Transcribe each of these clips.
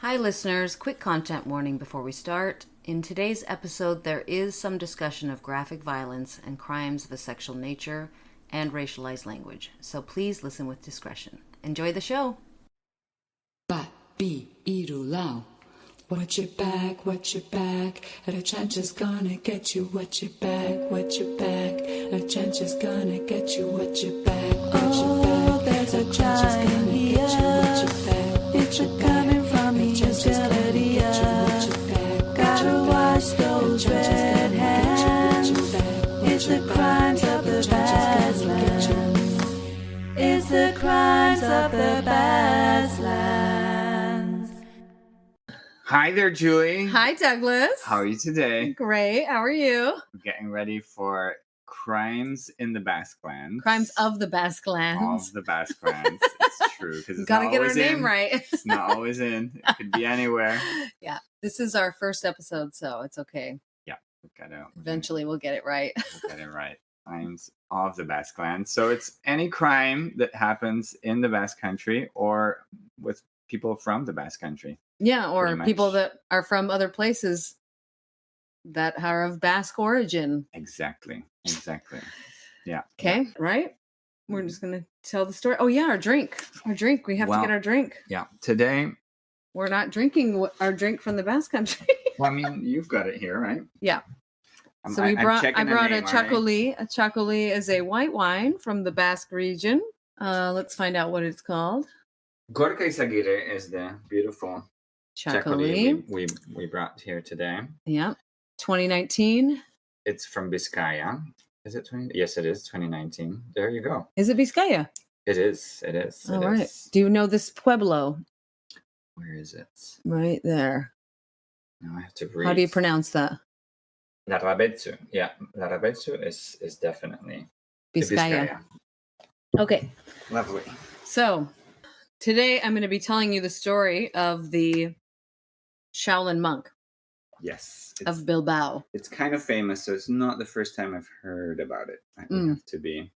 Hi listeners, quick content warning before we start. In today's episode, there is some discussion of graphic violence and crimes of a sexual nature and racialized language, so please listen with discretion. Enjoy the show! Watch your back, and a trench is gonna get you. Watch your back, and a trench is gonna get you. Watch your back, oh, there's a giant here. It's a coming from the utility. Gotta wash those red hands. It's the crimes of the Badlands. It's the crimes of the Badlands. Hi there, Julie. Hi Douglas. How are you today? Great, how are you? We're getting ready for Crimes in the Basque Lands. Crimes of the Basque Lands. Of the Basque Lands. It's true. Because it's gotta get our always name in. right. It's not always in. It could be anywhere. Yeah, this is our first episode, so it's okay. Yeah, we'll get it. Eventually we'll get it right. We'll get it right. Crimes of the Basque Lands. So it's any crime that happens in the Basque Country or with people from the Basque Country. Yeah, or Pretty much. people that are from other places that are of Basque origin. Exactly. Yeah. Okay, right? We're just going to tell the story. Oh, yeah, our drink. We have to get our drink. Yeah. Today, We're not drinking our drink from the Basque Country. well, I mean, you've got it here, right? Yeah. So I brought a Chacoli. A Chacoli is a white wine from the Basque region. Let's find out what it's called. Gorka Izaguirre is the beautiful Chacoli. we brought here today. Yeah. 2019. It's from Bizkaia. Is it 20? Yes, it is 2019. There you go. Is it Bizkaia? It is. All right. Do you know this pueblo? Where is it? Right there. Now I have to read. How do you pronounce that? Larrabetzu. Yeah, Larrabetzu is definitely Bizkaia. Okay. Lovely. So today I'm going to be telling you the story of the Shaolin monk Yes. of Bilbao. It's kind of famous, so it's not the first time I've heard about it. I have to be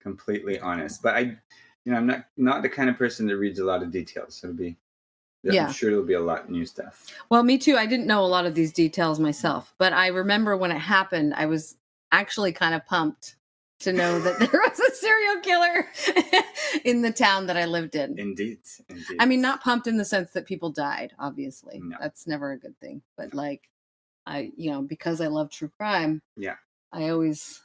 completely honest. But I'm not the kind of person that reads a lot of details. So I'm sure it'll be a lot of new stuff. Well, me too. I didn't know a lot of these details myself, but I remember when it happened, I was actually kind of pumped to know that there was a serial killer in the town that I lived in. Indeed. I mean, not pumped in the sense that people died, obviously. No. That's never a good thing. But because I love true crime, Yeah. I always,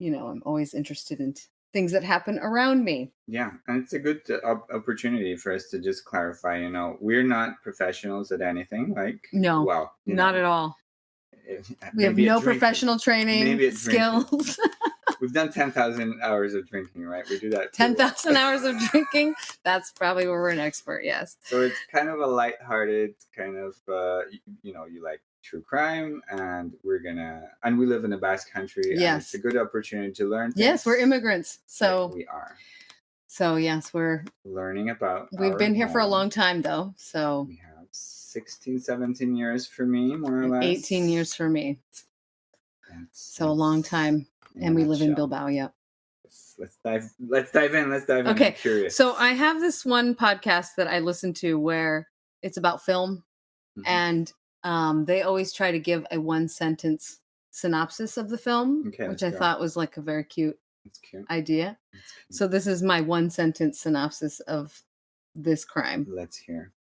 I'm always interested in things that happen around me. Yeah, and it's a good opportunity for us to just clarify, we're not professionals at anything. No, not at all. We have no professional training, skills. We've done 10,000 hours of drinking, right? We do that. 10,000 hours of drinking. That's probably where we're an expert, yes. So it's kind of a lighthearted kind of, you like true crime, and we live in the Basque Country. Yes. And it's a good opportunity to learn things. Yes, we're immigrants. So we are. So yes, we're learning about. We've been here for a long time though. So we have 16, 17 years for me, more or less. 18 years for me. So a long time. And we live in Bilbao, yeah. Let's dive in. Okay. Okay. I'm curious. So I have this one podcast that I listen to where it's about film, and they always try to give a one sentence synopsis of the film, which I thought was like a very cute idea. So this is my one sentence synopsis of this crime. Let's hear.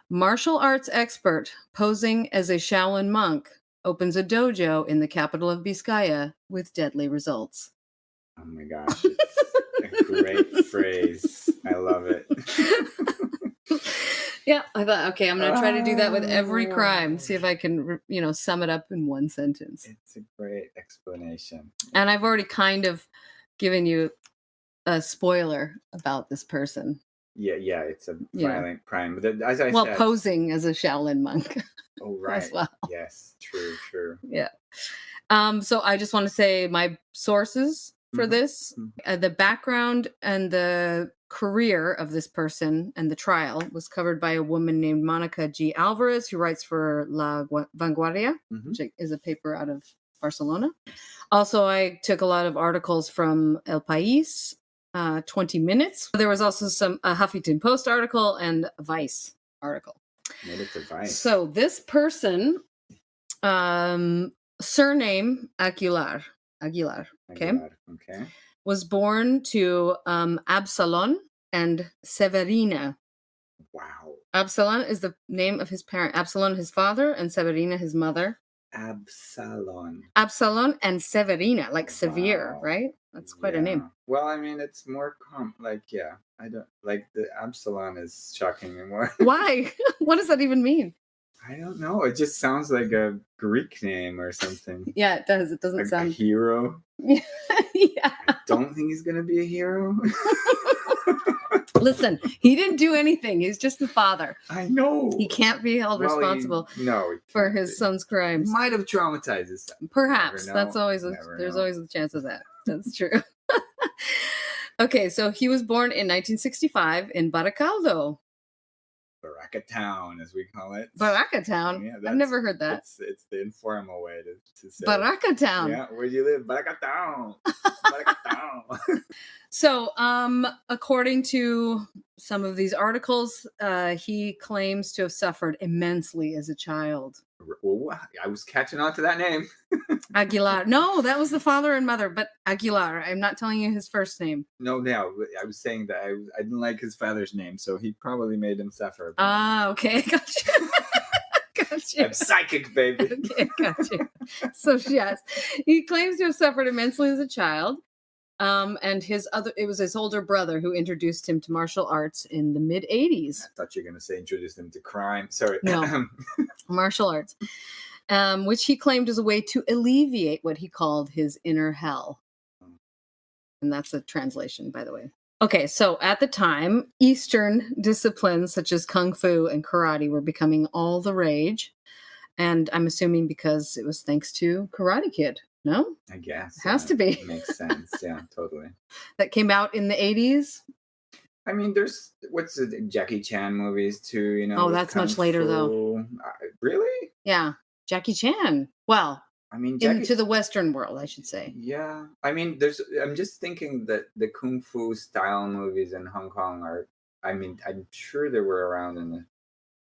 Martial arts expert posing as a Shaolin monk opens a dojo in the capital of Bizkaia with deadly results. Oh my gosh, it's a great phrase. I love it. Yeah, I thought, okay, I'm going to try to do that with every crime. See if I can, sum it up in one sentence. It's a great explanation. And I've already kind of given you a spoiler about this person. Yeah, it's a violent crime. But as I said, posing as a Shaolin monk. Oh, right. As well. Yes, true. Yeah. So I just want to say my sources for this, the background and the career of this person and the trial was covered by a woman named Monica G. Alvarez, who writes for La Vanguardia, which is a paper out of Barcelona. Also, I took a lot of articles from El País, 20 Minutes. There was also a Huffington Post article and a Vice article. Made it to vice. So this person, surname Aguilar. Okay. Okay. Was born to Absalon and Severina. Wow. Absalon is the name of his parent. Absalon, his father, and Severina, his mother. Absalon and Severina, like severe, Wow. right? That's quite a name. Well, I mean, it's more I don't like the Absalon is shocking me more. Why? What does that even mean? I don't know. It just sounds like a Greek name or something. Yeah, it does. It doesn't Like sound a hero. Yeah. I don't think he's gonna be a hero. Listen, he didn't do anything. He's just the father. I know. He can't be held responsible he for can't his be. son's crimes. Might have traumatized his son. Perhaps. Never know. That's always Never there's know. always a chance of that. That's true. Okay, so he was born in 1965 in Baracaldo. Baraka Town, as we call it. Baraka Town? Yeah, I've never heard that. It's the informal way to say Baraka Town. Yeah, where do you live? Baraka Town. Baraka Town. So, according to some of these articles, he claims to have suffered immensely as a child. Well, I was catching on to that name. Aguilar. No, that was the father and mother, but Aguilar. I'm not telling you his first name. No, I was saying that I didn't like his father's name, so he probably made him suffer. Ah, okay. Gotcha. Gotcha. I'm psychic, baby. Okay, gotcha. So, yes, he claims to have suffered immensely as a child. And it was his older brother who introduced him to martial arts in the mid 80s. I thought you were going to say introduce him to crime. Sorry. No. Martial arts, which he claimed as a way to alleviate what he called his inner hell. And that's a translation, by the way. Okay, so at the time, Eastern disciplines such as Kung Fu and karate were becoming all the rage. And I'm assuming because it was thanks to Karate Kid. No? I guess. Has to be. Makes sense. Yeah, totally. That came out in the 80s. I mean, there's Jackie Chan movies too, you know. Oh, that's much later though. Really? Yeah, Jackie Chan. Well, I mean, into the Western world, I should say. Yeah, I mean, I'm just thinking that the kung fu style movies in Hong Kong I'm sure they were around in the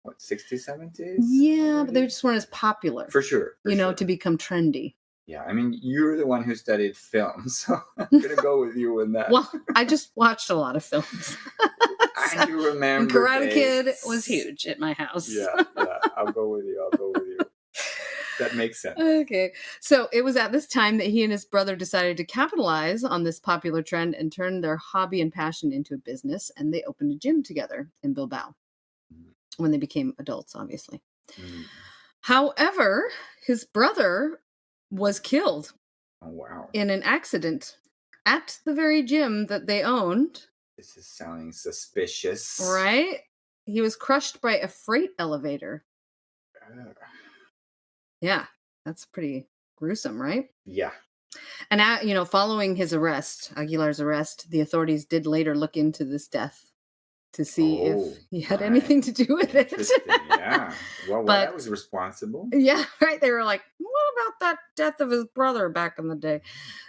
60s, 70s. Yeah, but they just weren't as popular. For sure. To become trendy. Yeah, I mean, you're the one who studied film, so I'm going to go with you in that. Well, I just watched a lot of films. I do remember. And Karate Kid was huge at my house. Yeah, I'll go with you. That makes sense. Okay. So it was at this time that he and his brother decided to capitalize on this popular trend and turn their hobby and passion into a business, and they opened a gym together in Bilbao when they became adults, obviously. Mm. However, his brother was killed in an accident at the very gym that they owned. This is sounding suspicious. Right? He was crushed by a freight elevator. Yeah, that's pretty gruesome, right? Yeah. And, following his arrest, Aguilar's arrest, the authorities did later look into this death to see if he had anything to do with it. Yeah. Well, that was responsible. Yeah, right. They were like, what about that death of his brother back in the day?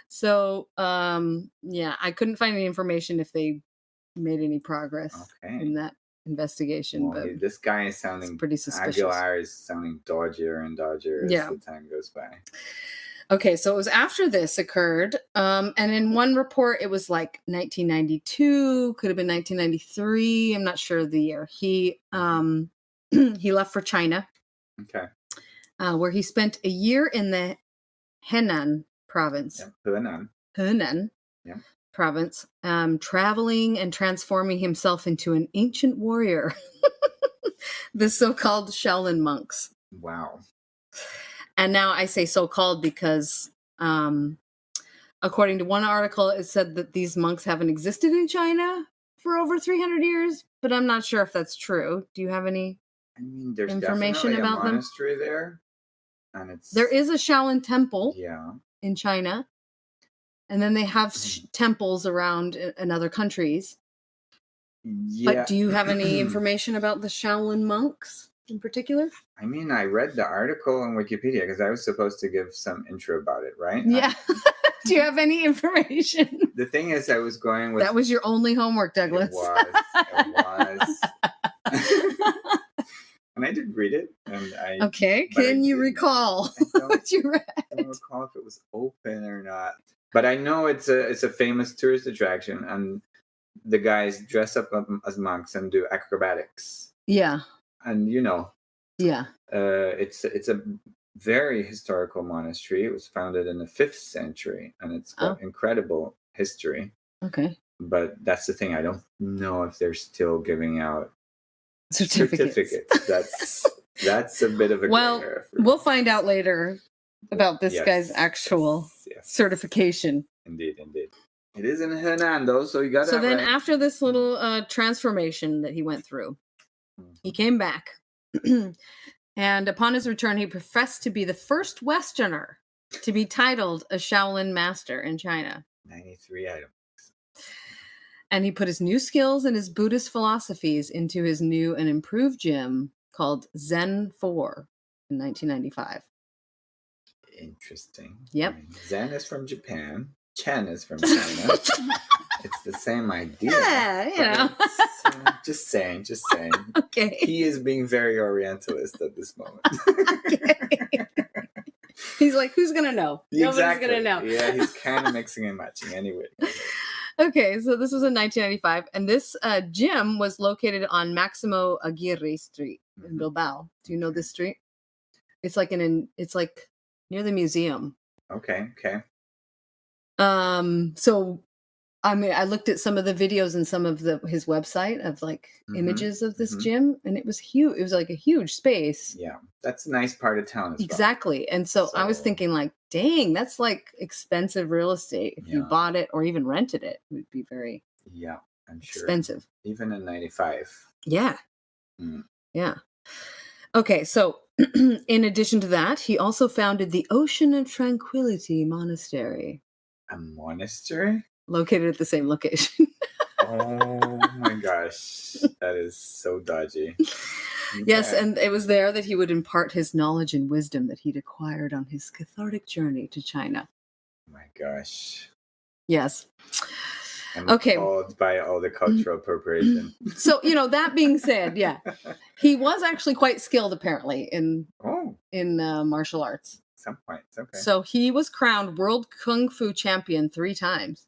So, I couldn't find any information if they made any progress in that investigation. Well, but this guy is sounding pretty suspicious. Aguilar is sounding dodgier and dodgier as the time goes by. Okay, so it was after this occurred, and in one report, it was like 1992, could have been 1993. I'm not sure of the year. He he left for China, where he spent a year in the Henan province. Yeah, Henan province, traveling and transforming himself into an ancient warrior. The so-called Shaolin monks. Wow. And now I say so-called because, according to one article, it said that these monks haven't existed in China for over 300 years, but I'm not sure if that's true. Do you have any there's information definitely about a monastery there, and there is a Shaolin temple in China, and then they have temples around in other countries. Yeah. But do you have any information about the Shaolin monks in particular? I mean, I read the article on Wikipedia because I was supposed to give some intro about it, right? Yeah. Do you have any information? The thing is, I was going with... That was your only homework, Douglas. It was. And I did read it, and I Okay, but I can you didn't- recall I don't- what you read? I don't recall if it was open or not. But I know it's a famous tourist attraction, and the guys dress up as monks and do acrobatics. Yeah, And yeah. it's a very historical monastery. It was founded in the 5th century, and it's got incredible history. Okay. But that's the thing. I don't know if they're still giving out Certificates. That's a bit of a Well, gray area for we'll find out later about this guy's actual yes. certification. Indeed. It is in Henan, though, so you got to. So then, after this little transformation that he went through, he came back, and upon his return, he professed to be the first Westerner to be titled a Shaolin master in China. 93 items. And he put his new skills and his Buddhist philosophies into his new and improved gym called Zen 4 in 1995. Interesting. Yep. I mean, Zen is from Japan. Chen is from China. It's the same idea. Yeah, Just saying. Okay. He is being very Orientalist at this moment. Okay. He's like, who's going to know? Nobody's going to know. Yeah, he's kind of mixing and matching anyway. Okay, so this was in 1995, and this gym was located on Maximo Aguirre Street in Bilbao. Do you know this street? It's like it's like near the museum. Okay. So I mean, I looked at some of the videos and some of his website of like images of this gym, and it was huge. It was like a huge space. Yeah, that's a nice part of town as well. Exactly. And so I was thinking like, dang, that's like expensive real estate. If you bought it or even rented it, it would be very I'm sure expensive. Even in 95. Yeah. Mm. Yeah. Okay, so in addition to that, he also founded the Ocean of Tranquility Monastery. A monastery? Located at the same location. Oh my gosh. That is so dodgy. Yes, Okay. and it was there that he would impart his knowledge and wisdom that he'd acquired on his cathartic journey to China. Oh my gosh. Yes. I'm Okay. appalled by all the cultural appropriation. So, that being said, he was actually quite skilled apparently in martial arts. Some points, okay. So he was crowned World Kung Fu Champion 3 times.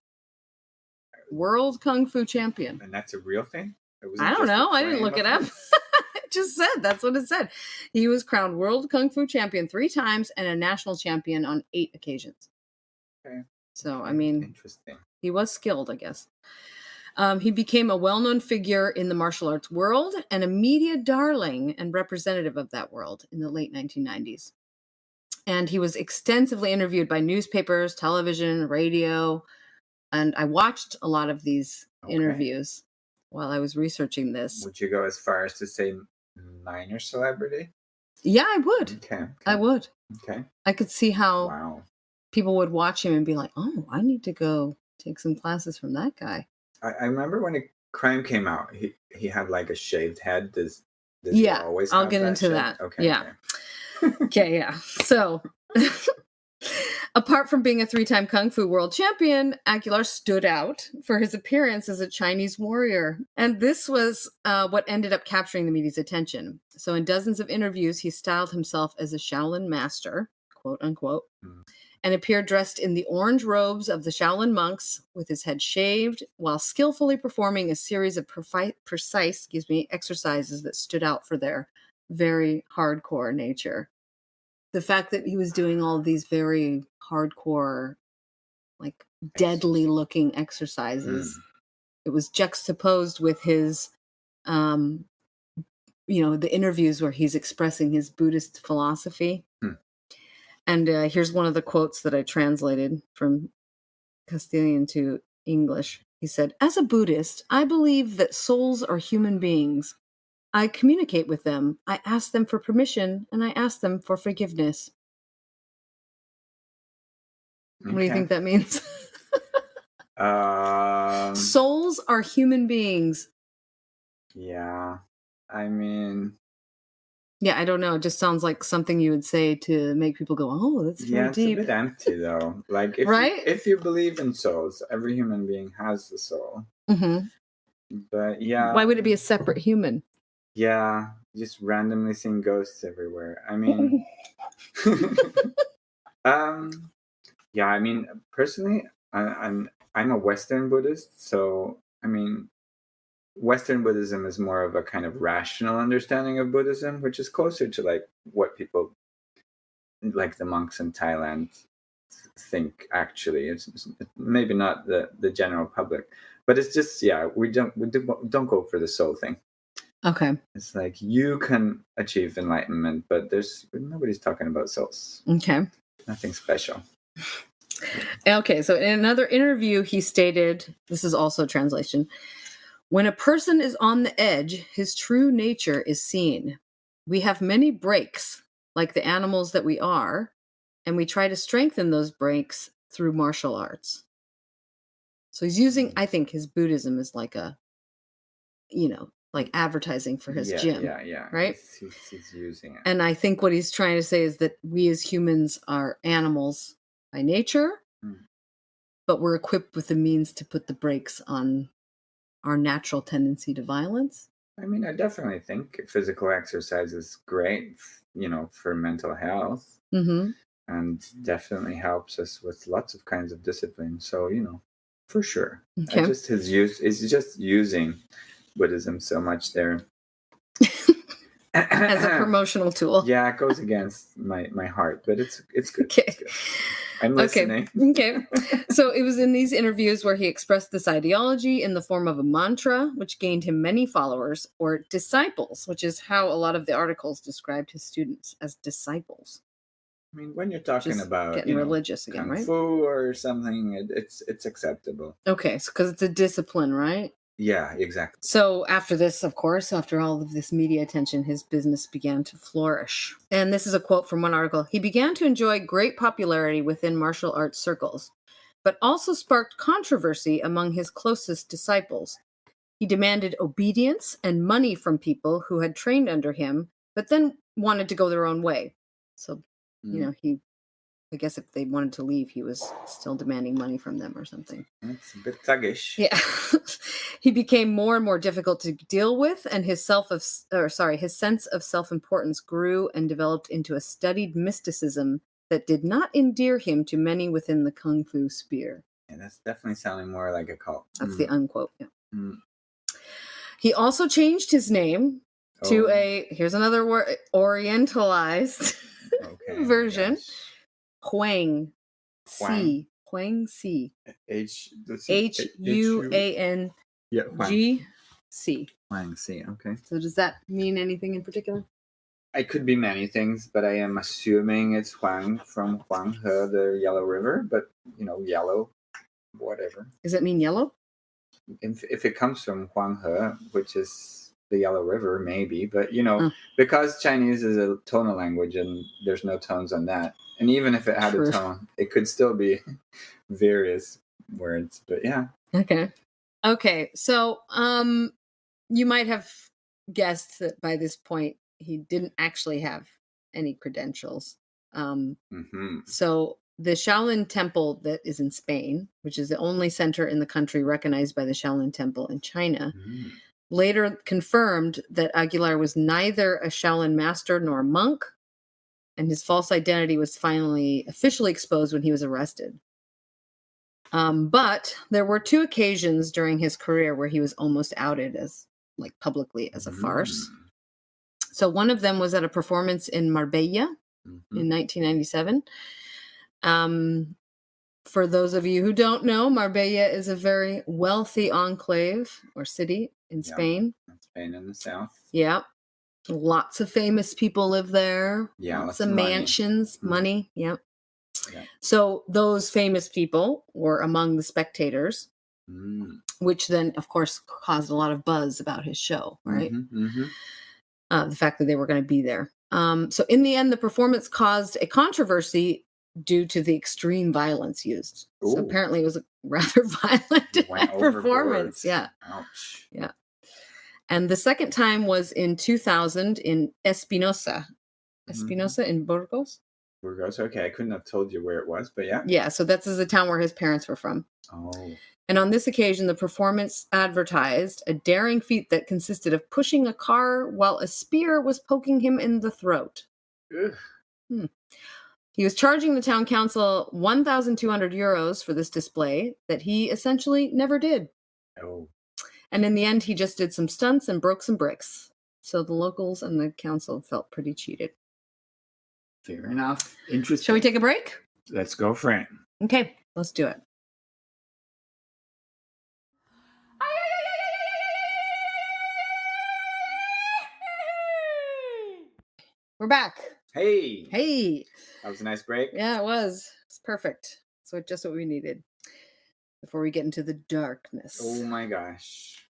World Kung Fu Champion. And that's a real thing? I don't know. I didn't look it up. It just said. That's what it said. He was crowned World Kung Fu Champion 3 times and a national champion on 8 occasions. Okay. So, I mean, interesting. He was skilled, I guess. He became a well-known figure in the martial arts world and a media darling and representative of that world in the late 1990s. And he was extensively interviewed by newspapers, television, radio, and I watched a lot of these interviews while I was researching this. Would you go as far as to say minor celebrity? Yeah, I would. Okay. I would. Okay. I could see how people would watch him and be like, oh, I need to go take some classes from that guy. I remember when a crime came out, he had like a shaved head. Does he always I'll have get into shape? that. Okay. Yeah. Okay, yeah. So, apart from being a 3-time Kung Fu world champion, Aguilar stood out for his appearance as a Chinese warrior. And this was what ended up capturing the media's attention. So in dozens of interviews, he styled himself as a Shaolin master, quote unquote, and appeared dressed in the orange robes of the Shaolin monks with his head shaved while skillfully performing a series of precise exercises that stood out for their very hardcore nature. The fact that he was doing all these very hardcore, like deadly looking exercises, it was juxtaposed with his, the interviews where he's expressing his Buddhist philosophy. And here's one of the quotes that I translated from Castilian to English. He said, "As a Buddhist, I believe that souls are human beings. I communicate with them. I ask them for permission, and I ask them for forgiveness." What do you think that means? Souls are human beings. Yeah. I mean... Yeah, I don't know. It just sounds like something you would say to make people go, oh, that's very deep. It's a bit empty, though. Like, if you believe in souls, every human being has a soul. Mm-hmm. But, yeah. Why would it be a separate human? Yeah. just randomly seeing ghosts everywhere. I mean, yeah. I mean, personally, I'm a Western Buddhist, so I mean, Western Buddhism is more of a kind of rational understanding of Buddhism, which is closer to like what people like the monks in Thailand think. Actually, it's maybe not the general public, but it's just we don't go for the soul thing. Okay. It's like you can achieve enlightenment, but nobody's talking about souls. Okay. Nothing special. Okay, so in another interview, he stated, this is also a translation, when a person is on the edge, his true nature is seen. We have many breaks, like the animals that we are, and we try to strengthen those breaks through martial arts. So he's using, I think, his Buddhism as like a, like advertising for his gym. Yeah. Right? He's using it. And I think what he's trying to say is that we as humans are animals by nature, but we're equipped with the means to put the brakes on our natural tendency to violence. I mean, I definitely think physical exercise is great, for mental health, and definitely helps us with lots of kinds of discipline. So, for sure. Okay. It's just using Buddhism so much there as a promotional tool. Yeah, it goes against my heart, but it's good. Okay. It's good. I'm listening. Okay. So it was in these interviews where he expressed this ideology in the form of a mantra, which gained him many followers, or disciples, which is how a lot of the articles described his students, as disciples. I mean, when you're talking Just about getting religious again, Kung right? Fu or something, it's acceptable. Okay, so because it's a discipline, right? Yeah, exactly. So after this, of course, after all of this media attention, his business began to flourish. And this is a quote from one article. He began to enjoy great popularity within martial arts circles, but also sparked controversy among his closest disciples. He demanded obedience and money from people who had trained under him, but then wanted to go their own way. So, I guess if they wanted to leave, he was still demanding money from them or something. It's a bit thuggish. Yeah. He became more and more difficult to deal with, and his sense of self-importance grew and developed into a studied mysticism that did not endear him to many within the Kung Fu sphere. Yeah, that's definitely sounding more like a cult. That's the unquote. Yeah. He also changed his name to here's another word, orientalized version. Huang Si. Huang Si. Huang C. Huang Si, okay. So does that mean anything in particular? It could be many things, but I am assuming it's Huang from Huanghe, the Yellow River, but, yellow, whatever. Does that mean yellow? If it comes from Huanghe, which is the Yellow River, maybe, but, because Chinese is a tonal language and there's no tones on that, and even if it had a tone, it could still be various words, but yeah. Okay. So, you might have guessed that by this point, he didn't actually have any credentials. So the Shaolin Temple that is in Spain, which is the only center in the country recognized by the Shaolin Temple in China, later confirmed that Aguilar was neither a Shaolin master nor a monk, and his false identity was finally officially exposed when he was arrested. But there were 2 occasions during his career where he was almost outed as, publicly as a farce. So one of them was at a performance in Marbella in 1997. For those of you who don't know, Marbella is a very wealthy enclave or city in Spain. Spain in the south. Yeah. Lots of famous people live there. Yeah, lots of mansions, money. Yeah. So those famous people were among the spectators, which then, of course, caused a lot of buzz about his show, right? The fact that they were going to be there. So in the end, the performance caused a controversy due to the extreme violence used. Ooh. So apparently it was a rather violent performance. Yeah. Ouch. Yeah. And the second time was in 2000 in Espinosa in Burgos. Burgos. Okay, I couldn't have told you where it was, but yeah. Yeah, so that's the town where his parents were from. Oh. And on this occasion, the performance advertised a daring feat that consisted of pushing a car while a spear was poking him in the throat. Ugh. He was charging the town council 1,200 euros for this display that he essentially never did. Oh. And in the end, he just did some stunts and broke some bricks. So the locals and the council felt pretty cheated. Fair enough. Interesting. Shall we take a break? Let's go for it. Okay, let's do it. We're back. Hey. Hey. That was a nice break. Yeah, it was. It's perfect. So just what we needed before we get into the darkness. Oh my gosh.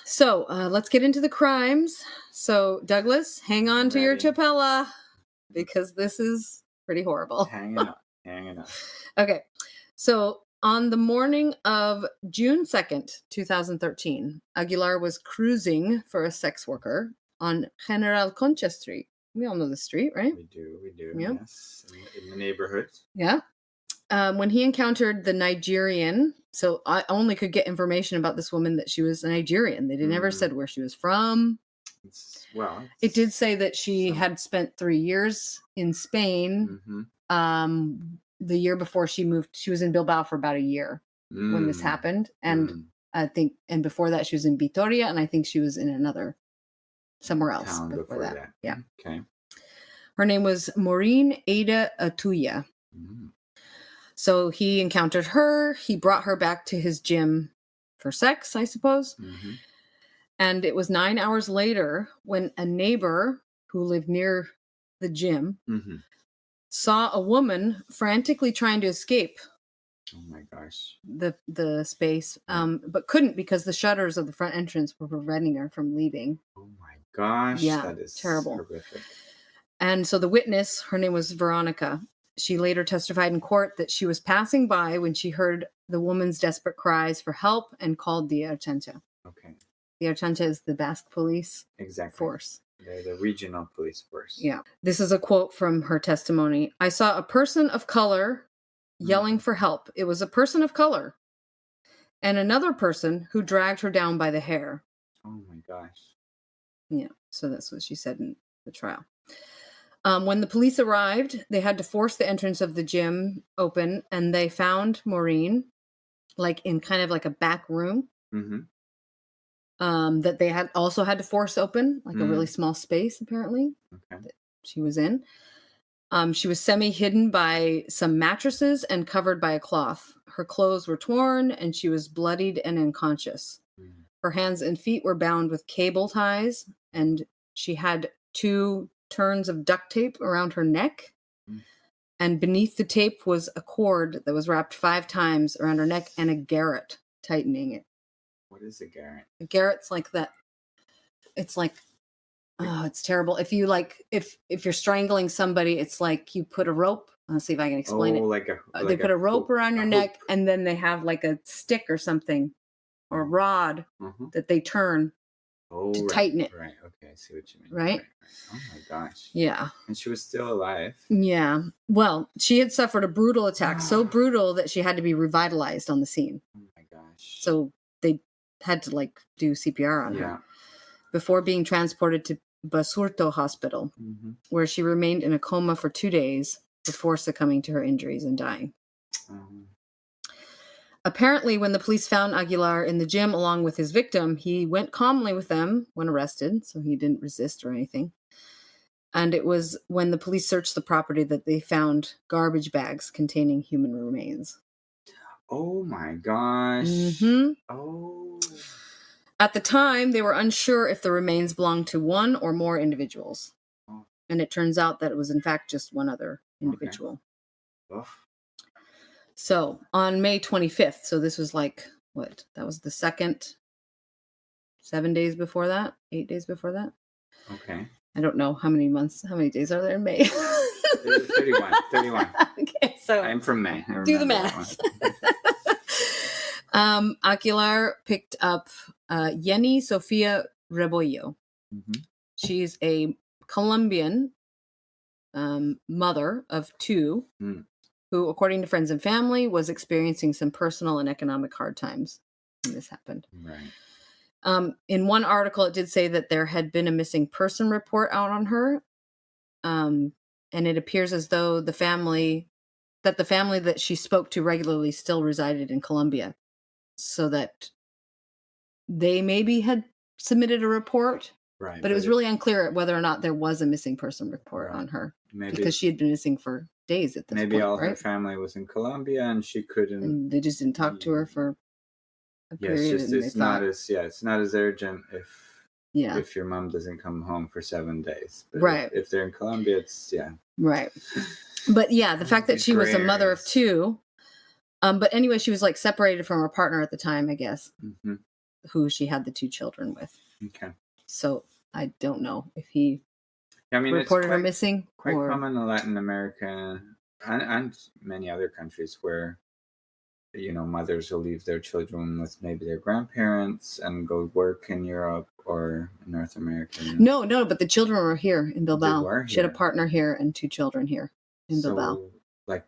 So let's get into the crimes. So Douglas, hang on to your Ready. chapella because this is pretty horrible. Hanging on. Hanging on. Okay. So on the morning of June 2nd, 2013, Aguilar was cruising for a sex worker on General Concha Street. We all know the street, right? We do. Yep. Yes. In the neighborhood. Yeah. When he encountered the Nigerian, so I only could get information about this woman that she was a Nigerian. They never said where she was from. It did say that she had spent 3 years in Spain. Mm-hmm. The year before she moved, she was in Bilbao for about a year when this happened. And I think, and before that she was in Vitoria, and I think she was in somewhere else before that. Yeah. Okay. Her name was Maureen Ada Atuya. Mm. So he encountered her. He brought her back to his gym for sex, I suppose. Mm-hmm. And it was 9 hours later when a neighbor who lived near the gym saw a woman frantically trying to escape Oh my gosh. the space, but couldn't because the shutters of the front entrance were preventing her from leaving. Oh my gosh. Yeah, That is terrible. horrific. And so the witness, her name was Veronica. She later testified in court that she was passing by when she heard the woman's desperate cries for help and called the Ertzaintza. Okay. The Ertzaintza is the Basque police force. They're the regional police force. Yeah. This is a quote from her testimony. I saw a person of color yelling for help. It was a person of color. And another person who dragged her down by the hair. Oh my gosh. Yeah. So that's what she said in the trial. When the police arrived, they had to force the entrance of the gym open, and they found Maureen like in kind of like a back room that they had to force open, like a really small space apparently that she was in. She was semi-hidden by some mattresses and covered by a cloth. Her clothes were torn, and she was bloodied and unconscious. Her hands and feet were bound with cable ties, and she had 2 turns of duct tape around her neck. And beneath the tape was a cord that was wrapped 5 times around her neck and a garrote tightening it. What is a garrote? A garrote's like that. It's like, oh, it's terrible. If you if you're strangling somebody, it's like you put a rope. Let's see if I can explain it. They put a rope around your neck, and then they have like a stick or something or a rod that they turn to tighten it. Right. Okay. I see what you mean. Right? Oh my gosh. Yeah. And she was still alive. Yeah. Well, she had suffered a brutal attack, so brutal that she had to be revitalized on the scene. Oh my gosh. So they had to do CPR on her before being transported to Basurto Hospital, where she remained in a coma for 2 days before succumbing to her injuries and dying. Apparently, when the police found Aguilar in the gym along with his victim, he went calmly with them when arrested, so he didn't resist or anything. And it was when the police searched the property that they found garbage bags containing human remains. Oh my gosh. Oh. At the time, they were unsure if the remains belonged to one or more individuals. And it turns out that it was, in fact, just one other individual. Okay. So on May 25th, so this was that was the second, 7 days before that, 8 days before that. Okay. I don't know how many days are there in May? 31. Okay, so I'm from May. Do the math. Aguilar picked up Yeni Sofia Rebollo. She's a Colombian mother of two, who, according to friends and family, was experiencing some personal and economic hard times when this happened. Right. In one article, it did say that there had been a missing person report out on her. And it appears as though the family that she spoke to regularly still resided in Colombia, so that they maybe had submitted a report. Right. But it was really unclear whether or not there was a missing person report on her. Maybe, because she had been missing for days at this point. Maybe all right? her family was in Colombia and she couldn't. And they just didn't talk to her for a period. It's not as urgent if your mom doesn't come home for 7 days. But right. If they're in Colombia, it's Right. But yeah, the fact that she was a mother of two. But anyway, she was like separated from her partner at the time, I guess, who she had the two children with. Okay. So I don't know if he reported her missing. Quite common in Latin America and many other countries where, mothers will leave their children with maybe their grandparents and go work in Europe or North America. No, but the children were here in Bilbao. She had a partner here and two children here in Bilbao. But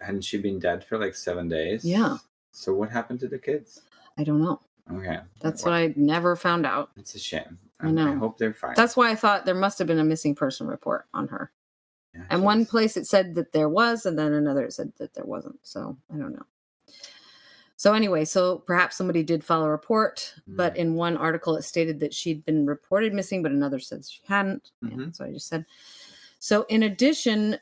hadn't she been dead for like 7 days? Yeah. So what happened to the kids? I don't know. Okay. That's what I never found out. It's a shame. I know. I hope they're fine. That's why I thought there must have been a missing person report on her. Yeah, and one place it said that there was, and then another it said that there wasn't. So I don't know. So anyway, perhaps somebody did file a report, but in one article it stated that she'd been reported missing, but another said she hadn't. Yeah, that's what I just said. So in addition,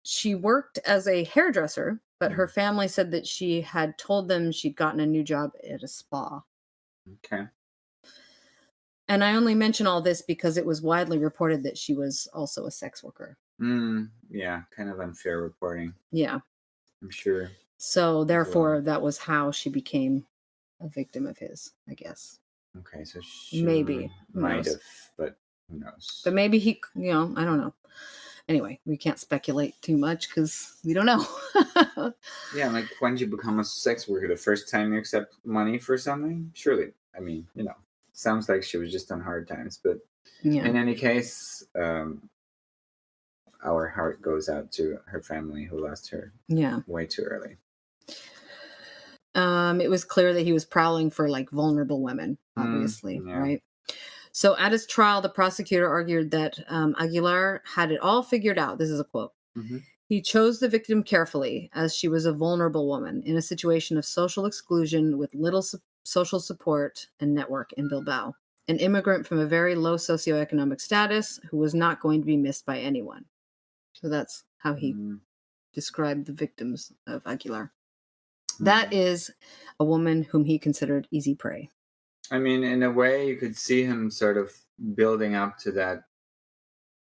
she worked as a hairdresser, but her family said that she had told them she'd gotten a new job at a spa. Okay. And I only mention all this because it was widely reported that she was also a sex worker. Yeah, kind of unfair reporting. Yeah. I'm sure. So therefore, that was how she became a victim of his, I guess. Okay, so she maybe might have, but who knows? But maybe he, I don't know. Anyway, we can't speculate too much because we don't know. Yeah, like when did you become a sex worker? The first time you accept money for something? Surely. I mean, sounds like she was just on hard times. But in any case, our heart goes out to her family who lost her way too early. It was clear that he was prowling for like vulnerable women, obviously, right? So at his trial, the prosecutor argued that Aguilar had it all figured out. This is a quote. He chose the victim carefully as she was a vulnerable woman in a situation of social exclusion with little social support and network in Bilbao, an immigrant from a very low socioeconomic status who was not going to be missed by anyone. So that's how he described the victims of Aguilar. That is a woman whom he considered easy prey. I mean, in a way, you could see him sort of building up to that,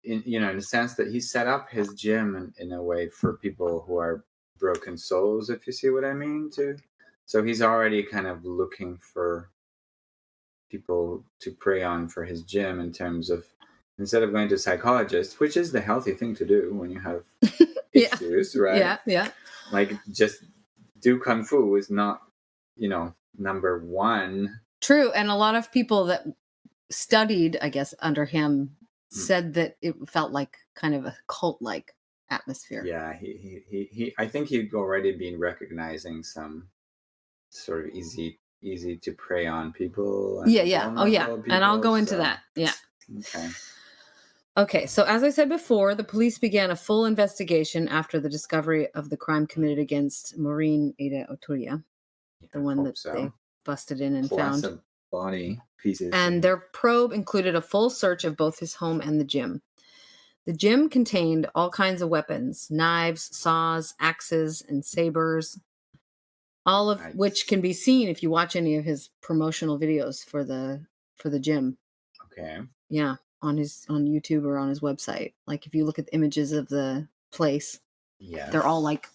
in the sense that he set up his gym in a way for people who are broken souls, if you see what I mean, too. So he's already kind of looking for people to prey on for his gym in terms of, instead of going to a psychologist, which is the healthy thing to do when you have issues, right? Yeah. Like, just do Kung Fu is not, number one. True. And a lot of people that studied, I guess, under him said that it felt like kind of a cult-like atmosphere. Yeah, he I think he'd already been recognizing some sort of easy to prey on people. Yeah. Oh, yeah. People, and I'll go into that. Yeah. Okay, so as I said before, the police began a full investigation after the discovery of the crime committed against Maureen Ada Oturia, the one that they busted in and found. Some body pieces. And their probe included a full search of both his home and the gym. The gym contained all kinds of weapons, knives, saws, axes, and sabers, all of which can be seen if you watch any of his promotional videos for the gym. Okay. Yeah. On YouTube or on his website. Like if you look at the images of the place, they're all like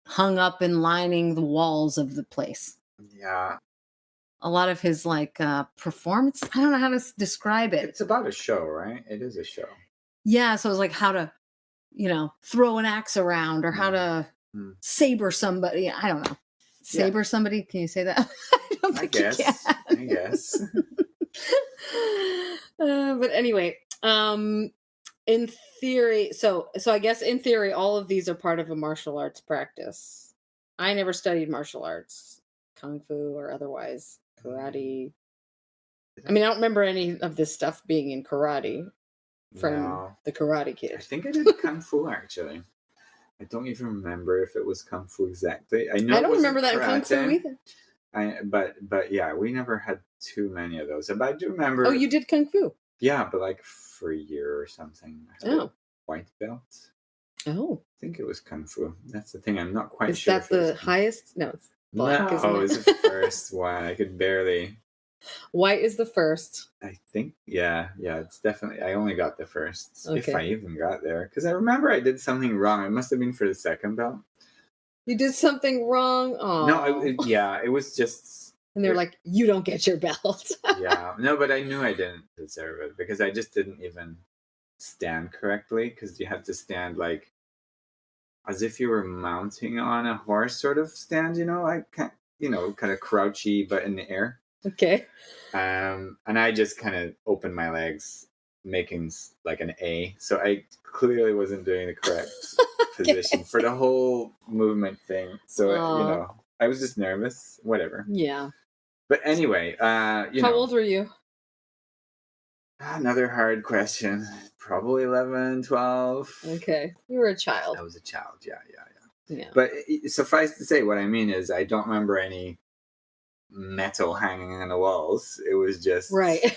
hung up and lining the walls of the place. Yeah. A lot of his like performance, I don't know how to describe it. It's about a show, right? It is a show. Yeah, so it's like how to, throw an axe around or how to saber somebody. I don't know. Saber somebody? Can you say that? I guess. But anyway, in theory, so I guess in theory, all of these are part of a martial arts practice. I never studied martial arts, kung fu or otherwise, karate. I mean, I don't remember any of this stuff being in karate from the Karate Kid. I think I did kung fu actually. I don't even remember if it was kung fu exactly. I don't remember that in kung fu either. But yeah, we never had too many of those. But I do remember. Oh, you did kung fu? Yeah, but like for a year or something. I had a white belt. Oh, I think it was kung fu. That's the thing. I'm not quite sure. Is that the highest? No, it's black. No, it's the first one. I could barely. White is the first. I think, yeah, it's definitely. I only got the first, if I even got there, because I remember I did something wrong. It must have been for the second belt. You did something wrong. Oh no, it was just. And they're like, "You don't get your belt." Yeah, no, but I knew I didn't deserve it because I just didn't even stand correctly. Because you have to stand like as if you were mounting on a horse, sort of stand. Like kind of crouchy, but in the air. Okay. And I just kind of opened my legs, making like an A. So I clearly wasn't doing the correct position for the whole movement thing. So, I was just nervous, whatever. Yeah. But anyway, How old were you? Another hard question. Probably 11, 12. Okay. You were a child. I was a child. Yeah. Yeah. But suffice to say, what I mean is I don't remember any metal hanging on the walls. It was just right.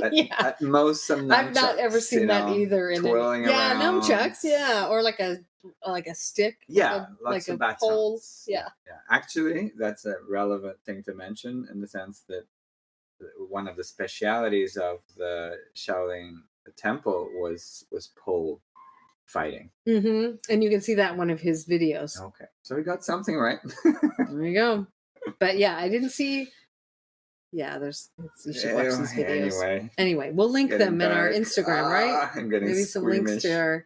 At most some nunchucks. I've not ever seen that either. Twirling around. Nunchucks. Yeah, or like a stick. Yeah, like lots a of pole. batons. Yeah. Actually, that's a relevant thing to mention in the sense that one of the specialities of the Shaolin temple was pole fighting. Mm-hmm. And you can see that in one of his videos. Okay, so we got something right. There you go. But yeah, I didn't see. Yeah, you should watch these videos. Anyway, we'll link them in our Instagram, right? I'm getting maybe some links to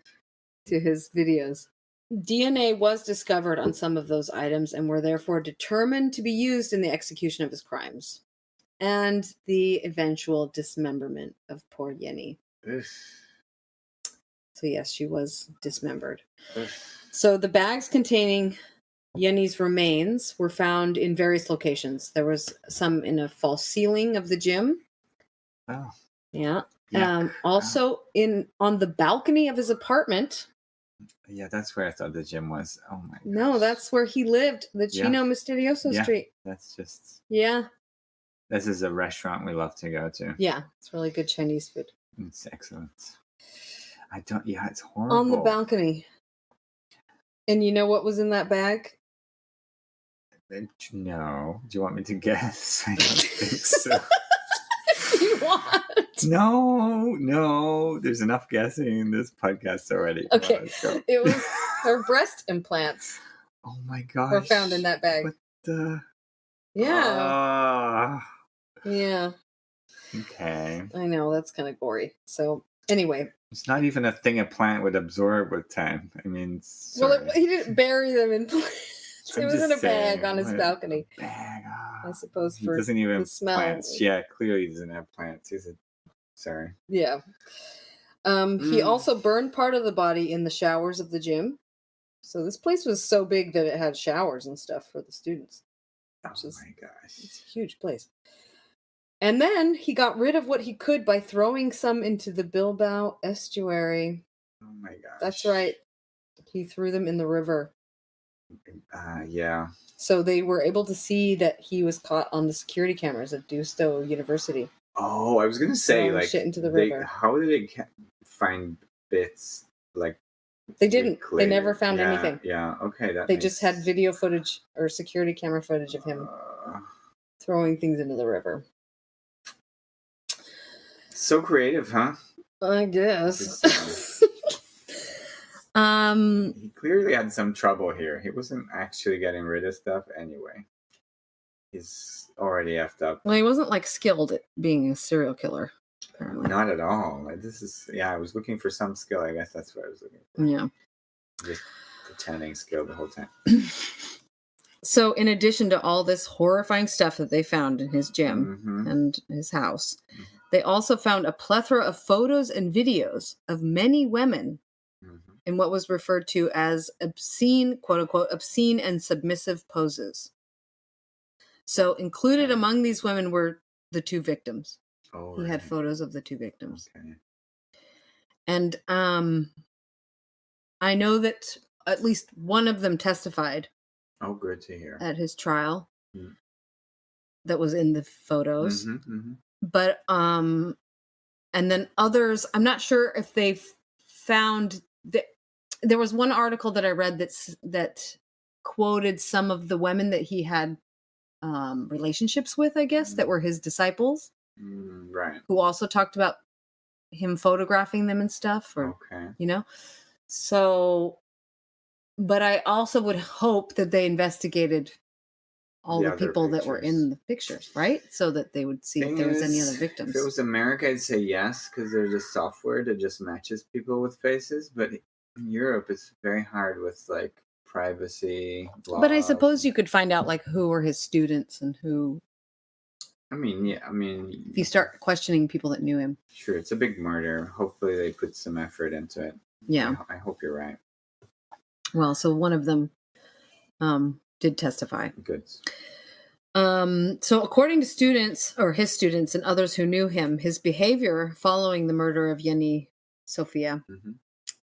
his videos. DNA was discovered on some of those items and were therefore determined to be used in the execution of his crimes and the eventual dismemberment of poor Yenny. So yes, she was dismembered. So the bags containing Yenny's remains were found in various locations. There was some in a false ceiling of the gym. Oh. Yeah. Also on the balcony of his apartment. Yeah, that's where I thought the gym was. Oh my gosh. No, that's where he lived. The Chino Misterioso Street. That's just. Yeah. This is a restaurant we love to go to. Yeah, it's really good Chinese food. It's excellent. It's horrible. On the balcony. And you know what was in that bag? No. Do you want me to guess? I don't think so. You want? No. There's enough guessing in this podcast already. Okay. It was her breast implants. Oh my gosh. Were found in that bag. What the? Yeah. Yeah. Okay. I know, that's kind of gory. So, anyway. It's not even a thing a plant would absorb with time. I mean, sorry. Well, he didn't bury them in plants. It was in a bag on his balcony. Bag. I suppose he for doesn't even the smell. Plants. Yeah, clearly he doesn't have plants. Sorry. Yeah. He also burned part of the body in the showers of the gym. So this place was so big that it had showers and stuff for the students. Oh my gosh. It's a huge place. And then he got rid of what he could by throwing some into the Bilbao estuary. Oh my gosh. That's right. He threw them in the river. Yeah. So they were able to see that he was caught on the security cameras at Deusto University. Oh, I was going to say, like, shit into the river. How did they find bits, like... They didn't. They never found anything. Yeah, okay. They just had video footage or security camera footage of him throwing things into the river. So creative, huh? I guess. He clearly had some trouble here. He wasn't actually getting rid of stuff anyway. He's already effed up. Well, he wasn't like skilled at being a serial killer. Apparently. Not at all. Like, I was looking for some skill. I guess that's what I was looking for. Yeah. Just pretending skill the whole time. So, in addition to all this horrifying stuff that they found in his gym and his house, They also found a plethora of photos and videos of many women in what was referred to as obscene, quote unquote, obscene and submissive poses. So included among these women were the two victims. Oh, he had photos of the two victims. Okay. And I know that at least one of them testified. Oh, good to hear. At his trial. That was in the photos. But and then others, I'm not sure if they've found that. There was one article that I read that quoted some of the women that he had relationships with, I guess, that were his disciples. Right. Who also talked about him photographing them and stuff, or So, but I also would hope that they investigated all the people that were in the pictures, right? So that they would see if there was any other victims. If it was America, I'd say yes, because there's a software that just matches people with faces. But in Europe, it's very hard with like privacy. But I suppose you could find out like who were his students and who. I mean, if you start questioning people that knew him. Sure, it's a big murder. Hopefully they put some effort into it. Yeah. I hope you're right. Well, so one of them did testify. Good. So according to students, or his students and others who knew him, his behavior following the murder of Yeni Sofia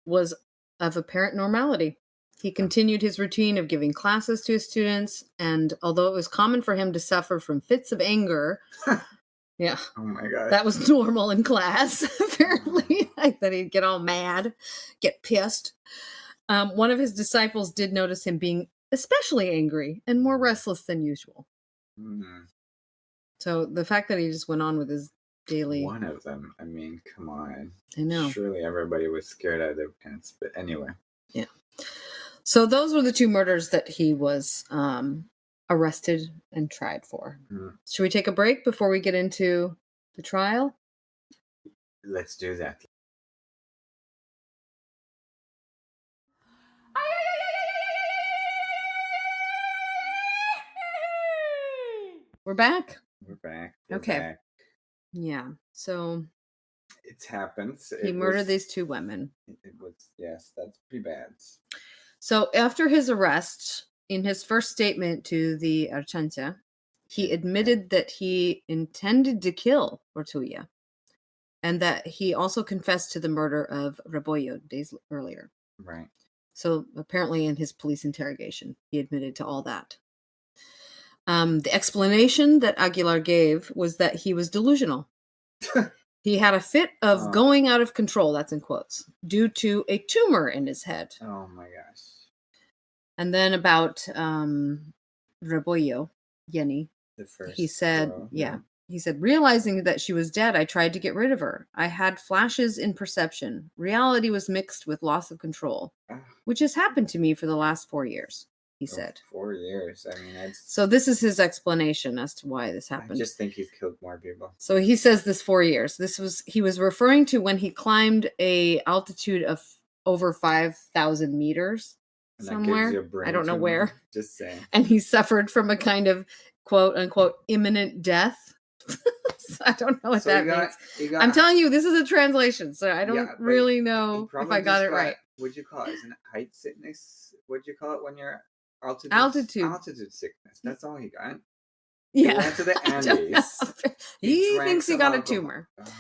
was of apparent normality. He continued his routine of giving classes to his students, and although it was common for him to suffer from fits of anger, oh my God, that was normal in class, apparently, like that he'd get all mad, get pissed. One of his disciples did notice him being especially angry and more restless than usual. So the fact that he just went on with his daily... One of them, I mean, come on. I know. Surely everybody was scared out of their pants, but anyway. Yeah. So those were the two murders that he was arrested and tried for. Should we take a break before we get into the trial? Let's do that. We're back? We're back. Okay. Back. Yeah. So... It happens. He murdered these two women. It was, yes, that's pretty bad. So after his arrest, in his first statement to the Archancha, he admitted that he intended to kill Ortuya, and that he also confessed to the murder of Rebollo days earlier. Right. So apparently in his police interrogation, he admitted to all that. The explanation that Aguilar gave was that he was delusional. He had a fit of going out of control, that's in quotes, due to a tumor in his head. Oh my gosh. And then about Rebollo, Yeni, he said, he said, realizing that she was dead, I tried to get rid of her. I had flashes in perception. Reality was mixed with loss of control, which has happened to me for the last 4 years, he said. 4 years. I mean, so this is his explanation as to why this happened. I just think he's killed more people. So he says this 4 years. He was referring to when he climbed a altitude of over 5,000 meters somewhere. I don't know where. Just saying. And he suffered from a kind of quote unquote imminent death. So I don't know what that means. I'm telling you, this is a translation, so I don't really know if I got it right. What'd you call it? Isn't it height sickness? What'd you call it when you're altitude sickness? That's all he got. Yeah. He went to the Andes. He thinks he got a tumor. Oh my God.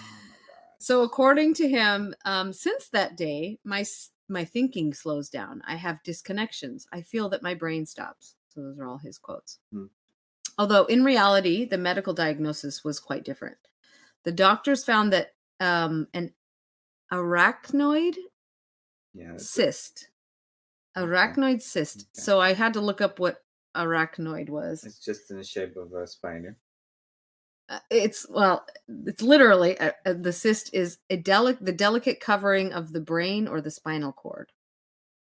So according to him, since that day, my thinking slows down. I have disconnections. I feel that my brain stops. So those are all his quotes. Although in reality, the medical diagnosis was quite different. The doctors found that an arachnoid cyst. Arachnoid cyst. Okay. So I had to look up what arachnoid was. It's just in the shape of a spider. It's literally the cyst is the delicate covering of the brain or the spinal cord.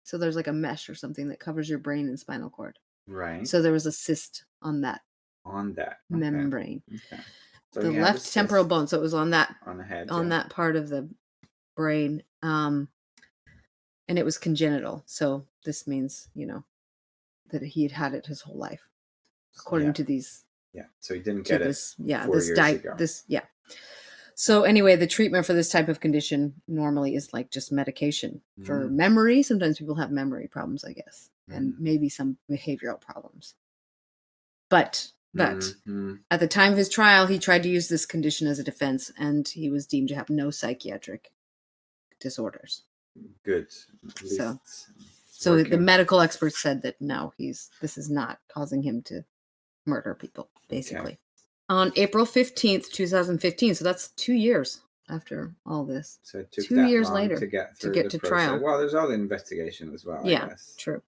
So there's like a mesh or something that covers your brain and spinal cord. Right. So there was a cyst on that. Membrane. Okay. So the left temporal bone. So it was on that on the head, that part of the brain. And it was congenital. So this means, that he had it his whole life, according to these. Yeah. So he didn't get it. So anyway, the treatment for this type of condition normally is like just medication for memory. Sometimes people have memory problems, I guess, and maybe some behavioral problems. But at the time of his trial, he tried to use this condition as a defense, and he was deemed to have no psychiatric disorders. Good. So the medical experts said that no, this is not causing him to murder people, basically. Okay. On April 15th, 2015, so that's 2 years after all this. So it took 2 years later to get to trial. Well, there's all the investigation as well, yeah, I guess. True.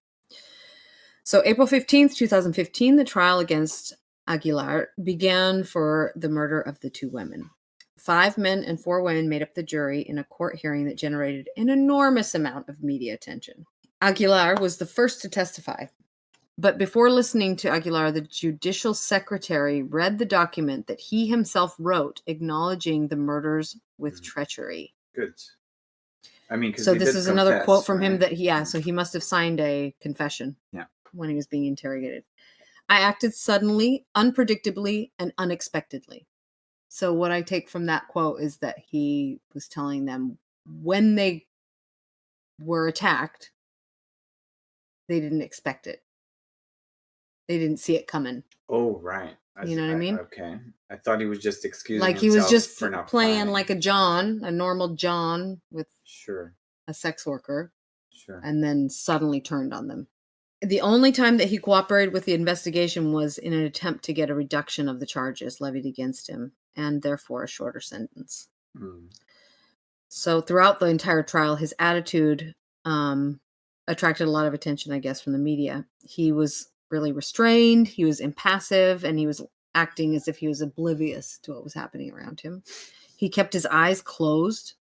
So April 15th, 2015, the trial against Aguilar began for the murder of the 2 women. 5 men and 4 women made up the jury in a court hearing that generated an enormous amount of media attention. Aguilar was the first to testify. But before listening to Aguilar, the judicial secretary read the document that he himself wrote acknowledging the murders with treachery. Good. I mean, so this is another quote from him that so he must have signed a confession when he was being interrogated. I acted suddenly, unpredictably, and unexpectedly. So what I take from that quote is that he was telling them when they were attacked, they didn't expect it. They didn't see it coming. Oh, right. You know what I mean? Okay. I thought he was just excusing himself. Like he was just playing like a normal John with a sex worker. Sure. And then suddenly turned on them. The only time that he cooperated with the investigation was in an attempt to get a reduction of the charges levied against him, and therefore a shorter sentence. So throughout the entire trial, his attitude attracted a lot of attention, I guess, from the media. He was really restrained, he was impassive, and he was acting as if he was oblivious to what was happening around him. He kept his eyes closed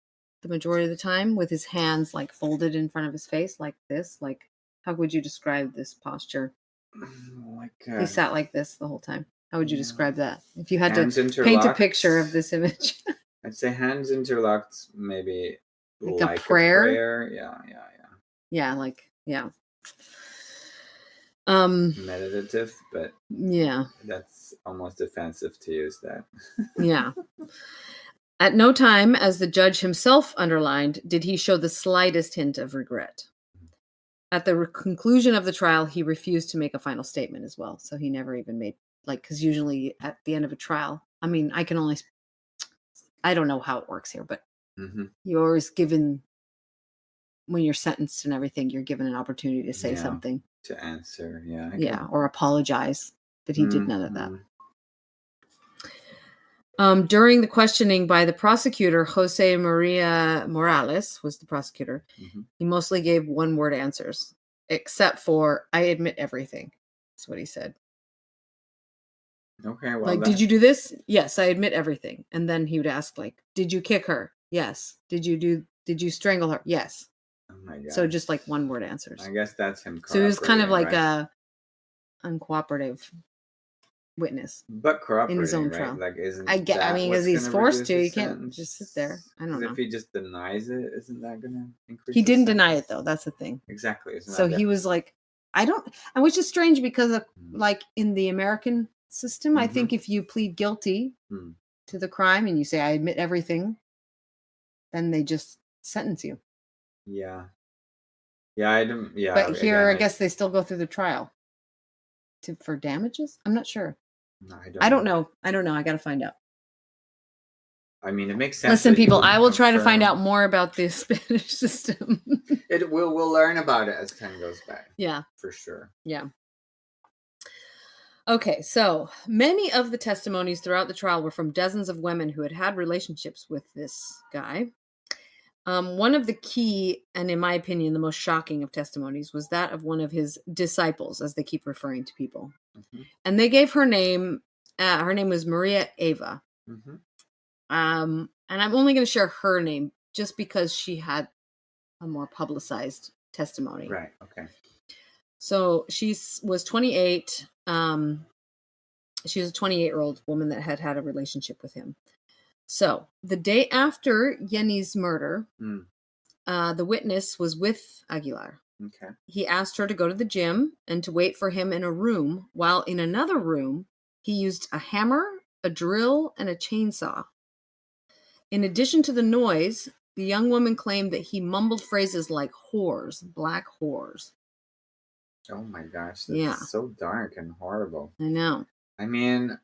the majority of the time with his hands like folded in front of his face like this. Like, how would you describe this posture? He sat like this the whole time. How would you describe that? If you had to paint a picture of this image. I'd say hands interlocked, maybe like a prayer. Yeah. Meditative, but that's almost offensive to use that. Yeah. At no time, as the judge himself underlined, did he show the slightest hint of regret. At the conclusion of the trial, he refused to make a final statement as well. So he never even made, because usually at the end of a trial, I mean, I don't know how it works here, but you're always given, when you're sentenced and everything, you're given an opportunity to say something. To answer, or apologize. But he did none of that. During the questioning by the prosecutor, Jose Maria Morales was the prosecutor. He mostly gave one-word answers, except for, I admit everything. That's what he said. Okay, well, did you do this? Yes, I admit everything. And then he would ask, did you kick her? Yes. Did you strangle her? Yes. Oh my God. So just one-word answers. I guess that's him. So he was kind of like a uncooperative witness, but cooperating in his own trial. Because he's forced to. You can't just sit there. I don't know. If he just denies it, isn't that going to increase? He didn't deny it though. That's the thing. Exactly. So he was like, which is strange because of, in the American system, I think if you plead guilty to the crime and you say I admit everything, then they just sentence you. Yeah. I don't. Yeah. But here, I guess they still go through the trial for damages. I'm not sure. No, I don't know. I got to find out. I mean, it makes sense. Listen, people, I will try to find out more about the Spanish system. We'll learn about it as time goes by. Yeah. For sure. Yeah. Okay, so many of the testimonies throughout the trial were from dozens of women who had had relationships with this guy. One of the key, and in my opinion, the most shocking of testimonies was that of one of his disciples, as they keep referring to people. And they gave her name. Her name was Maria Eva. And I'm only going to share her name just because she had a more publicized testimony. Right. Okay. So she was 28. She was a 28-year-old woman that had had a relationship with him. So the day after Yenny's murder, the witness was with Aguilar. Okay. He asked her to go to the gym and to wait for him in a room, while in another room, he used a hammer, a drill, and a chainsaw. In addition to the noise, the young woman claimed that he mumbled phrases like whores, black whores. Oh my gosh, that's so dark and horrible. I know. I mean,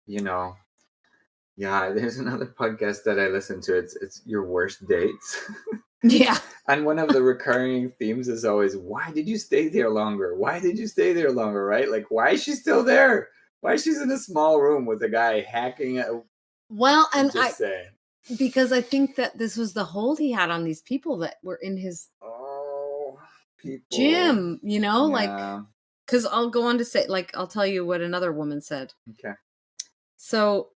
there's another podcast that I listen to. It's Your Worst Dates. Yeah. And one of the recurring themes is always, why did you stay there longer? Why did you stay there longer, right? Like, why is she still there? Why is she in a small room with a guy hacking at... Well, and because I think that this was the hold he had on these people that were in his gym, like, because I'll go on to say, like, I'll tell you what another woman said. Okay. So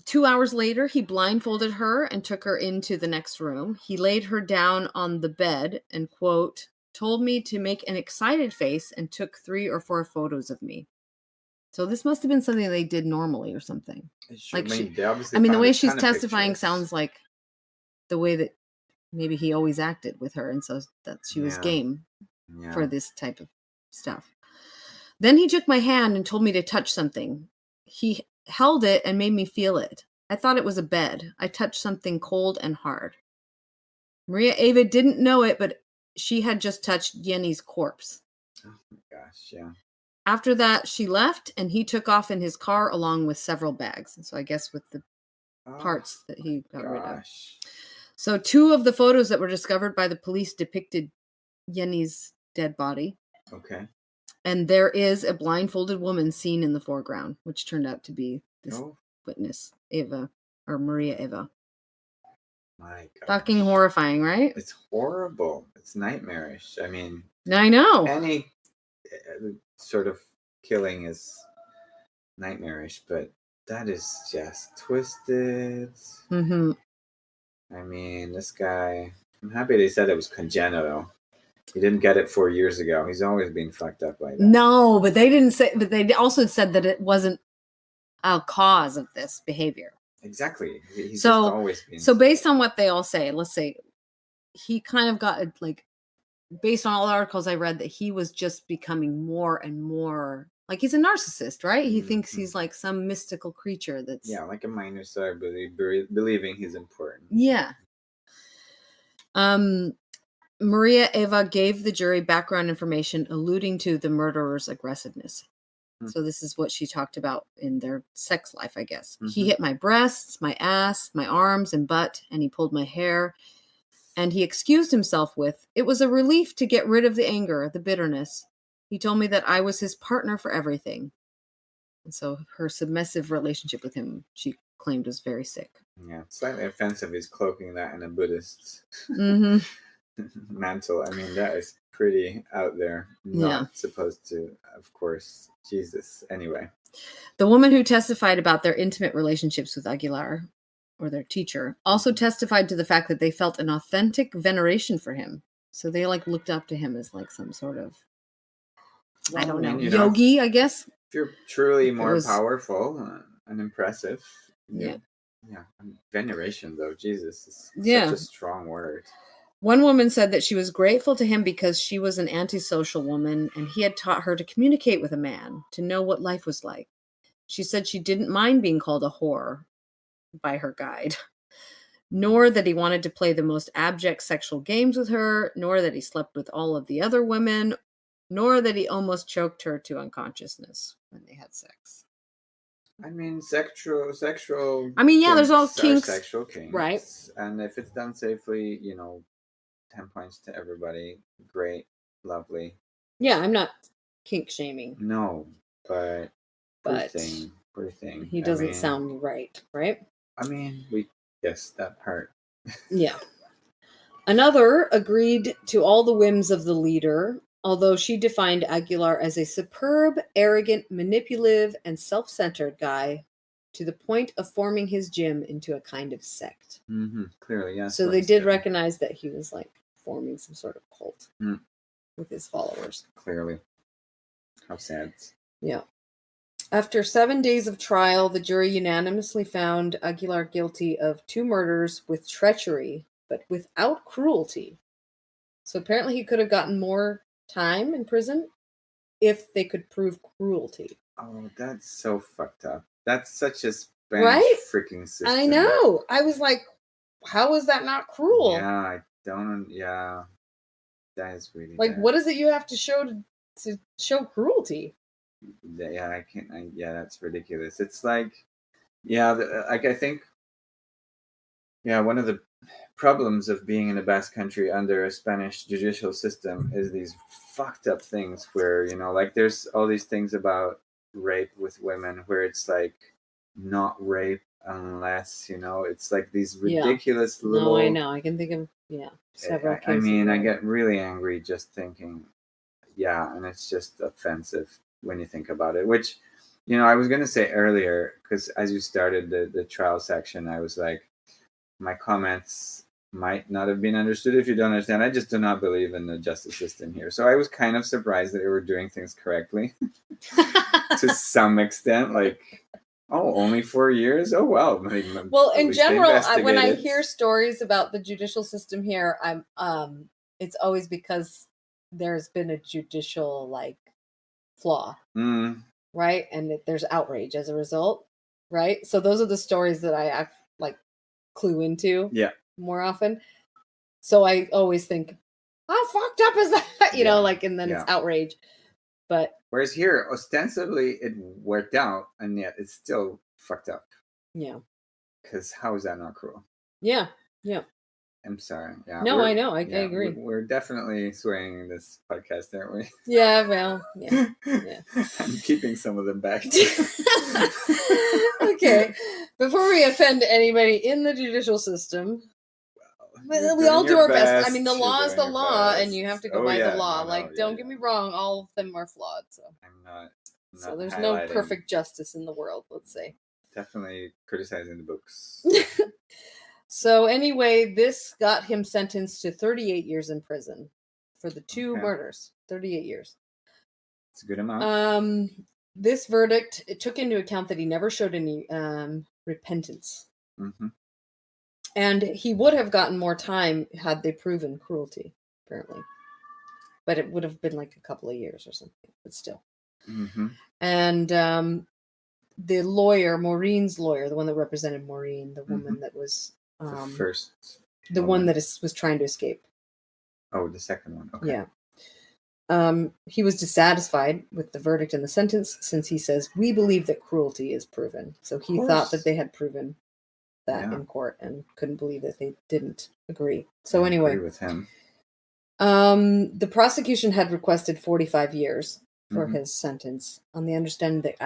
2 hours later, he blindfolded her and took her into the next room. He laid her down on the bed and, quote, told me to make an excited face and took 3 or 4 photos of me. So this must have been something they did normally or something. Like the way she's testifying sounds like the way that maybe he always acted with her. And so that she was game for this type of stuff. Then he took my hand and told me to touch something. He held it and made me feel it. I thought it was a bed. I touched something cold and hard. Maria Eva didn't know it, but she had just touched Jenny's corpse. Oh my gosh, yeah. After that, she left, and he took off in his car along with several bags. So I guess with the parts that he got rid of. So 2 of the photos that were discovered by the police depicted Jenny's dead body. Okay. And there is a blindfolded woman seen in the foreground, which turned out to be this witness, Eva, or Maria Eva. My God. Fucking horrifying, right? It's horrible. It's nightmarish. I mean... I know. Any sort of killing is nightmarish, but that is just twisted. Mm-hmm. I mean, this guy... I'm happy they said it was congenital. He didn't get it 4 years ago. He's always been fucked up like that. No, but they didn't say. But they also said that it wasn't a cause of this behavior. Exactly. He's just always been. So based on what they all say, let's say he kind of got like, based on all the articles I read, that he was just becoming more and more like he's a narcissist, right? He thinks he's like some mystical creature that's like a minor star believing he's important. Yeah. Maria Eva gave the jury background information alluding to the murderer's aggressiveness. So this is what she talked about in their sex life, I guess. Mm-hmm. He hit my breasts, my ass, my arms and butt, and he pulled my hair. And he excused himself with, it was a relief to get rid of the anger, the bitterness. He told me that I was his partner for everything. And so her submissive relationship with him, she claimed, was very sick. Yeah, it's slightly offensive. He's cloaking that in a Buddhist mantle. I mean, that is pretty out there. Not supposed to, of course. Jesus. Anyway. The woman who testified about their intimate relationships with Aguilar, or their teacher, also testified to the fact that they felt an authentic veneration for him. So they like looked up to him as like some sort of, I don't know, yogi, I guess. If you're truly more powerful and impressive. Yeah. Yeah. Veneration, though, Jesus, is such a strong word. One woman said that she was grateful to him because she was an antisocial woman and he had taught her to communicate with a man, to know what life was like. She said she didn't mind being called a whore by her guide, nor that he wanted to play the most abject sexual games with her, nor that he slept with all of the other women, nor that he almost choked her to unconsciousness when they had sex. I mean, sexual. I mean, yeah, there's all kinks. Sexual kinks. Right. And if it's done safely, 10 points to everybody. Great. Lovely. Yeah, I'm not kink shaming. No, but poor thing. He doesn't sound right? I mean, we guessed that part. Yeah. Another agreed to all the whims of the leader, although she defined Aguilar as a superb, arrogant, manipulative, and self-centered guy to the point of forming his gym into a kind of sect. Mm-hmm. Clearly, yes. So they did recognize that he was like forming some sort of cult with his followers. Clearly. How sad. Yeah. After 7 days of trial, the jury unanimously found Aguilar guilty of 2 murders with treachery, but without cruelty. So apparently he could have gotten more time in prison if they could prove cruelty. Oh, that's so fucked up. That's such a bench Right? freaking system. I know. I was like, how is that not cruel? Yeah, I don't. Yeah, that is really like, bad. what is it you have to show to show cruelty? Yeah, I can't. Yeah, that's ridiculous. It's like, yeah, like I think, yeah, one of the problems of being in a Basque country under a Spanish judicial system is these fucked up things where, you know, like there's all these things about rape with women where it's like not rape unless, you know, it's like these ridiculous little. No, I know. I can think of several cases. I mean, I get really angry just thinking, yeah, and it's just offensive when you think about it, which, you know, I was going to say earlier, because as you started the trial section, I was like, my comments might not have been understood if you don't understand. I just do not believe in the justice system here. So I was kind of surprised that they were doing things correctly to some extent. Like, oh, only 4 years? Oh, well. Well, in general, when I hear stories about the judicial system here, it's always because there's been a judicial like flaw, right? And there's outrage as a result, right? So those are the stories that I like clue into more often. So I always think, how fucked up is that? You know, like, and then it's outrage. But whereas here, ostensibly it worked out, and yet it's still fucked up. Yeah. Because how is that not cruel? Yeah. Yeah. I'm sorry. Yeah. No, I know. I agree. We're definitely swearing in this podcast, aren't we? Yeah. Well. Yeah. Yeah. I'm keeping some of them back. Okay. Before we offend anybody in the judicial system, we all do our best. I mean, the law is the law, and you have to go by the law. Don't get me wrong; all of them are flawed. So I'm not so there's no perfect justice in the world. Let's say. Definitely criticizing the books. So anyway, this got him sentenced to 38 years in prison for the two murders. 38 years. It's a good amount. This verdict, it took into account that he never showed any repentance. Mm-hmm. And he would have gotten more time had they proven cruelty, apparently. But it would have been like a couple of years or something, but still. Mm-hmm. And the lawyer, Maureen's lawyer, the one that represented Maureen, the woman that was... the first the one that was trying to escape. Oh, the second one. Okay. Yeah. He was dissatisfied with the verdict and the sentence since he says, we believe that cruelty is proven. So he thought that they had proven that in court and couldn't believe that they didn't agree. So anyway, agree with him. The prosecution had requested 45 years for his sentence on the understanding that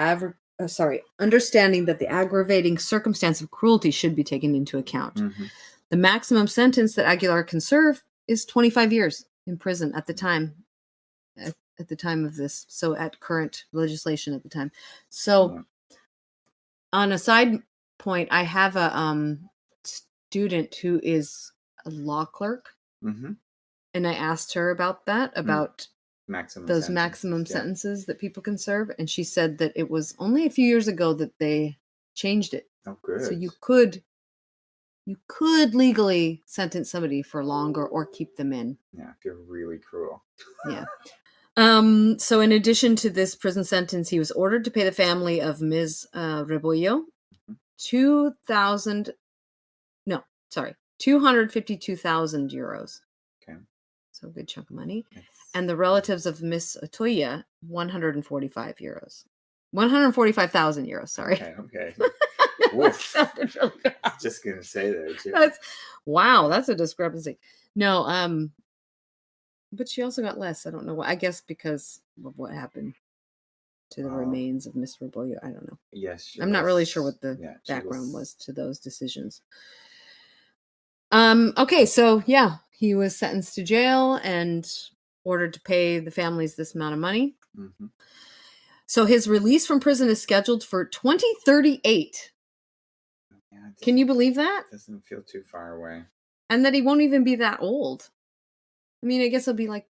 understanding that the aggravating circumstance of cruelty should be taken into account. The maximum sentence that Aguilar can serve is 25 years in prison at the time. At the time of this, so at current legislation at the time. So, on a side point, I have a student who is a law clerk, and I asked her about that, about maximum sentences that people can serve, and she said that it was only a few years ago that they changed it. Oh, good. So you could legally sentence somebody for longer or keep them in. Yeah, if you're really cruel. Yeah. So in addition to this prison sentence, he was ordered to pay the family of Ms. Rebollo 252,000 euros. Okay. So a good chunk of money. Yes. And the relatives of Miss Otoya, 145 euros. 145,000 euros, sorry. Okay. Woof. Sounded really good. Just gonna say that too. That's a discrepancy. No, but she also got less. I don't know why. I guess because of what happened to the remains of Miss Rebollo. I don't know. Yes. I'm not really sure what the background was to those decisions. Okay, so he was sentenced to jail and ordered to pay the families this amount of money. So his release from prison is scheduled for 2038. Yeah, can you believe that? Doesn't feel too far away. And that he won't even be that old. I mean, I guess he'll be like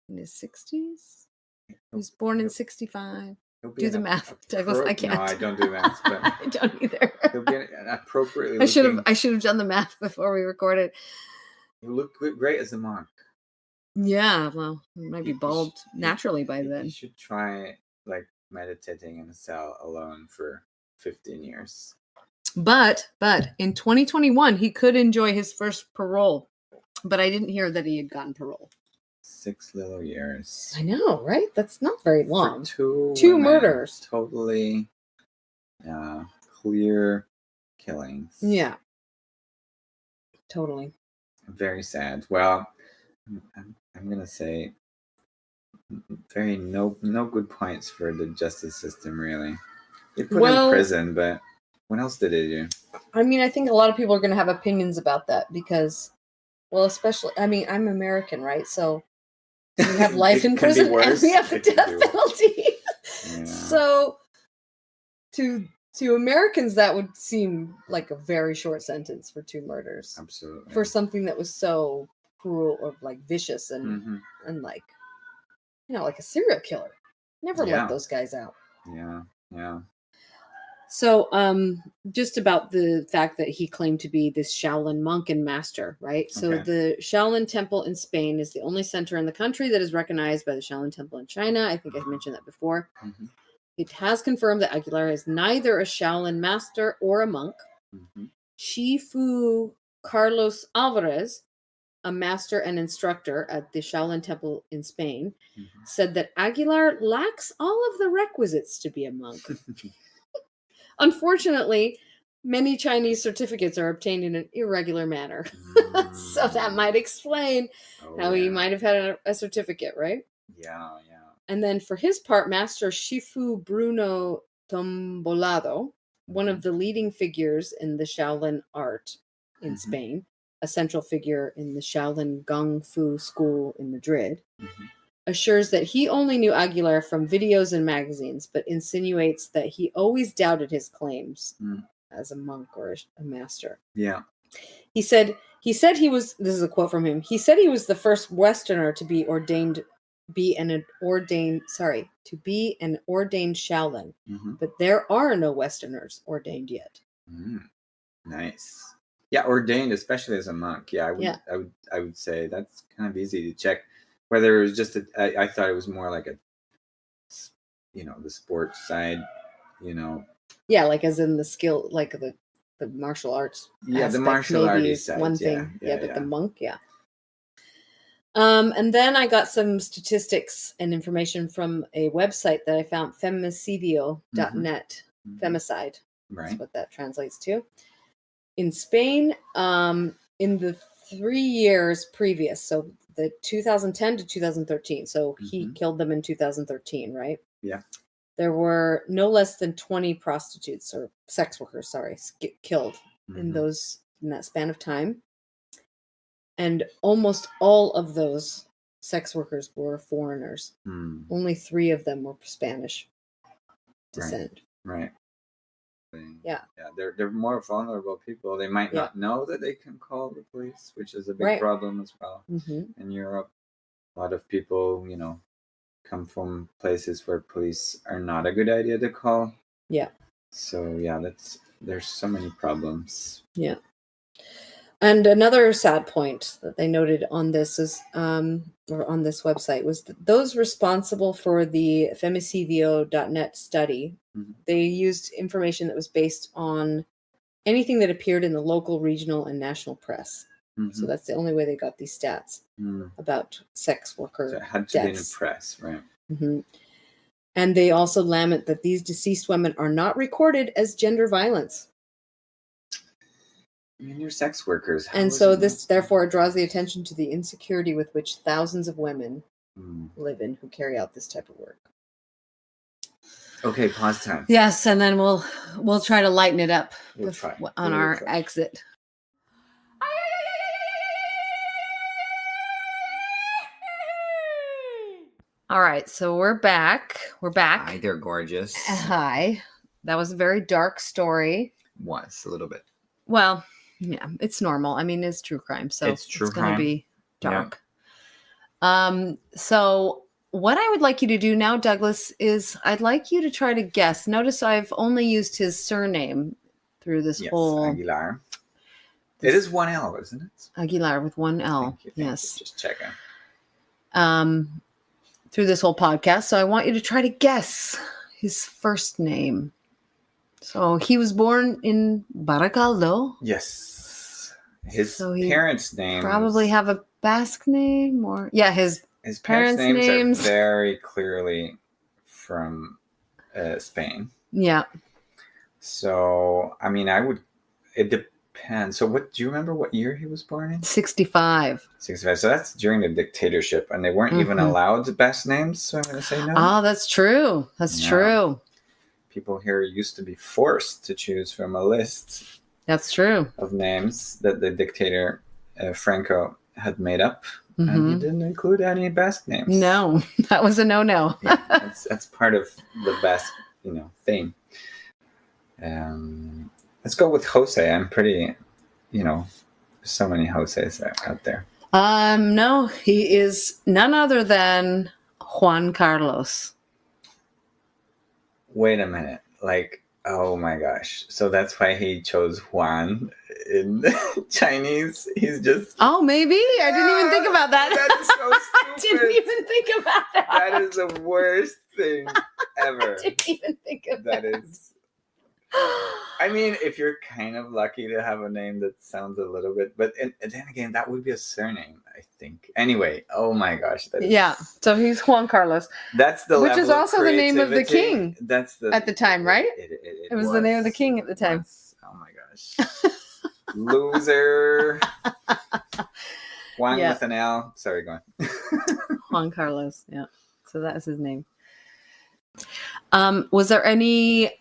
in his 60s. He was born in 65. Do the math, Douglas. I can't. No, I don't do math. But I don't either. He'll be appropriately. I should have done the math before we recorded. You look great as a monk. Yeah, well, he might be bald naturally by then. You should try like meditating in a cell alone for 15 years. But in 2021, he could enjoy his first parole. But I didn't hear that he had gotten parole. 6 little years. I know, right? That's not very long. For two women. murders. Totally clear killings. Yeah. Totally. Very sad. Well, I'm going to say very no good points for the justice system, really. They put him in prison, but what else did they do? I mean, I think a lot of people are going to have opinions about that because, well, especially, I mean, I'm American, right? So we have life in prison and we have a death penalty. Yeah. So to Americans, that would seem like a very short sentence for 2 murders. Absolutely. For something that was so cruel or like vicious and like, like a serial killer. Never let those guys out. Yeah. Yeah. So, just about the fact that he claimed to be this Shaolin monk and master, right? So the Shaolin Temple in Spain is the only center in the country that is recognized by the Shaolin Temple in China. I think I mentioned that before. Mm-hmm. It has confirmed that Aguilar is neither a Shaolin master or a monk. Mm-hmm. Shifu Carlos Alvarez, a master and instructor at the Shaolin Temple in Spain, said that Aguilar lacks all of the requisites to be a monk. Unfortunately, many Chinese certificates are obtained in an irregular manner. So that might explain how he might have had a certificate, right? Yeah. And then for his part, Master Shifu Bruno Tombolado, one of the leading figures in the Shaolin art in Spain, a central figure in the Shaolin Gong Fu school in Madrid, assures that he only knew Aguilar from videos and magazines, but insinuates that he always doubted his claims as a monk or a master. Yeah. He said he was, this is a quote from him, he said he was the first Westerner to be an ordained Shaolin, but there are no Westerners ordained yet. Nice. Yeah, ordained, especially as a monk. Yeah, I would say that's kind of easy to check. Whether it was just I thought it was more like the sports side, Yeah, like as in the skill, like the martial arts. Yeah, the martial arts side. One thing. Yeah, but the monk, yeah. And then I got some statistics and information from a website that I found, femicidio.net. Femicide. Right. That's what that translates to. In Spain, in the 3 years previous, so the 2010 to 2013. So he killed them in 2013, right? Yeah. There were no less than 20 prostitutes or sex workers, killed in that span of time. And almost all of those sex workers were foreigners. Only 3 of them were Spanish descent. Right. Yeah. They're more vulnerable people. They might not know that they can call the police, which is a big problem as well. In Europe, a lot of people, come from places where police are not a good idea to call. Yeah. So there's so many problems. Yeah. And another sad point that they noted on this is, or on this website, was that those responsible for the femicidio.net study, they used information that was based on anything that appeared in the local, regional, and national press. So that's the only way they got these stats about sex worker deaths. So it had to be in the press, right? And they also lament that these deceased women are not recorded as gender violence. I mean, you're sex workers. And so this, therefore, draws the attention to the insecurity with which thousands of women live in who carry out this type of work. Okay, pause time. Yes, and then we'll try to lighten it up on our exit. All right, so we're back. Hi, they're gorgeous. Hi. That was a very dark story. Was a little bit. Well, yeah, it's normal. I mean, it's true crime, so it's going to be dark. Yeah. So what I would like you to do now, Douglas, is I'd like you to try to guess. Notice I've only used his surname through this whole... Aguilar. It is 1 L, isn't it? Aguilar with 1 L. Thank you. Just checking. Through this whole podcast. So I want you to try to guess his first name. So he was born in Baracaldo. Yes. His So he parents' names probably have a Basque name, or his parents' names names. are very clearly from Spain. Yeah. So I mean, it depends. So do you remember what year he was born in? 65. 65. So that's during the dictatorship, and they weren't even allowed Basque names. So I'm going to say no. Oh, that's true. That's true. People here used to be forced to choose from a list. That's true. Of names that the dictator Franco had made up, and he didn't include any Basque names. No, that was a no-no. Yeah, that's part of the Basque, theme. Let's go with Jose. I'm pretty, so many Joses out there. No, he is none other than Juan Carlos. Wait a minute. Oh my gosh. So that's why he chose Juan in Chinese. He's just... Oh, maybe. I didn't even think about that. That is so stupid. I didn't even think about that. That is the worst thing ever. I didn't even think of that. That is... I mean, if you're kind of lucky to have a name that sounds a little bit... But then again, that would be a surname, I think. Anyway, oh my gosh. So he's Juan Carlos. That's the Which is also the name of the king. That's at the time, right? It was the name of the king at the time. Oh my gosh. Loser. Juan with an L. Sorry, go on. Juan Carlos, yeah. So that is his name. Was there any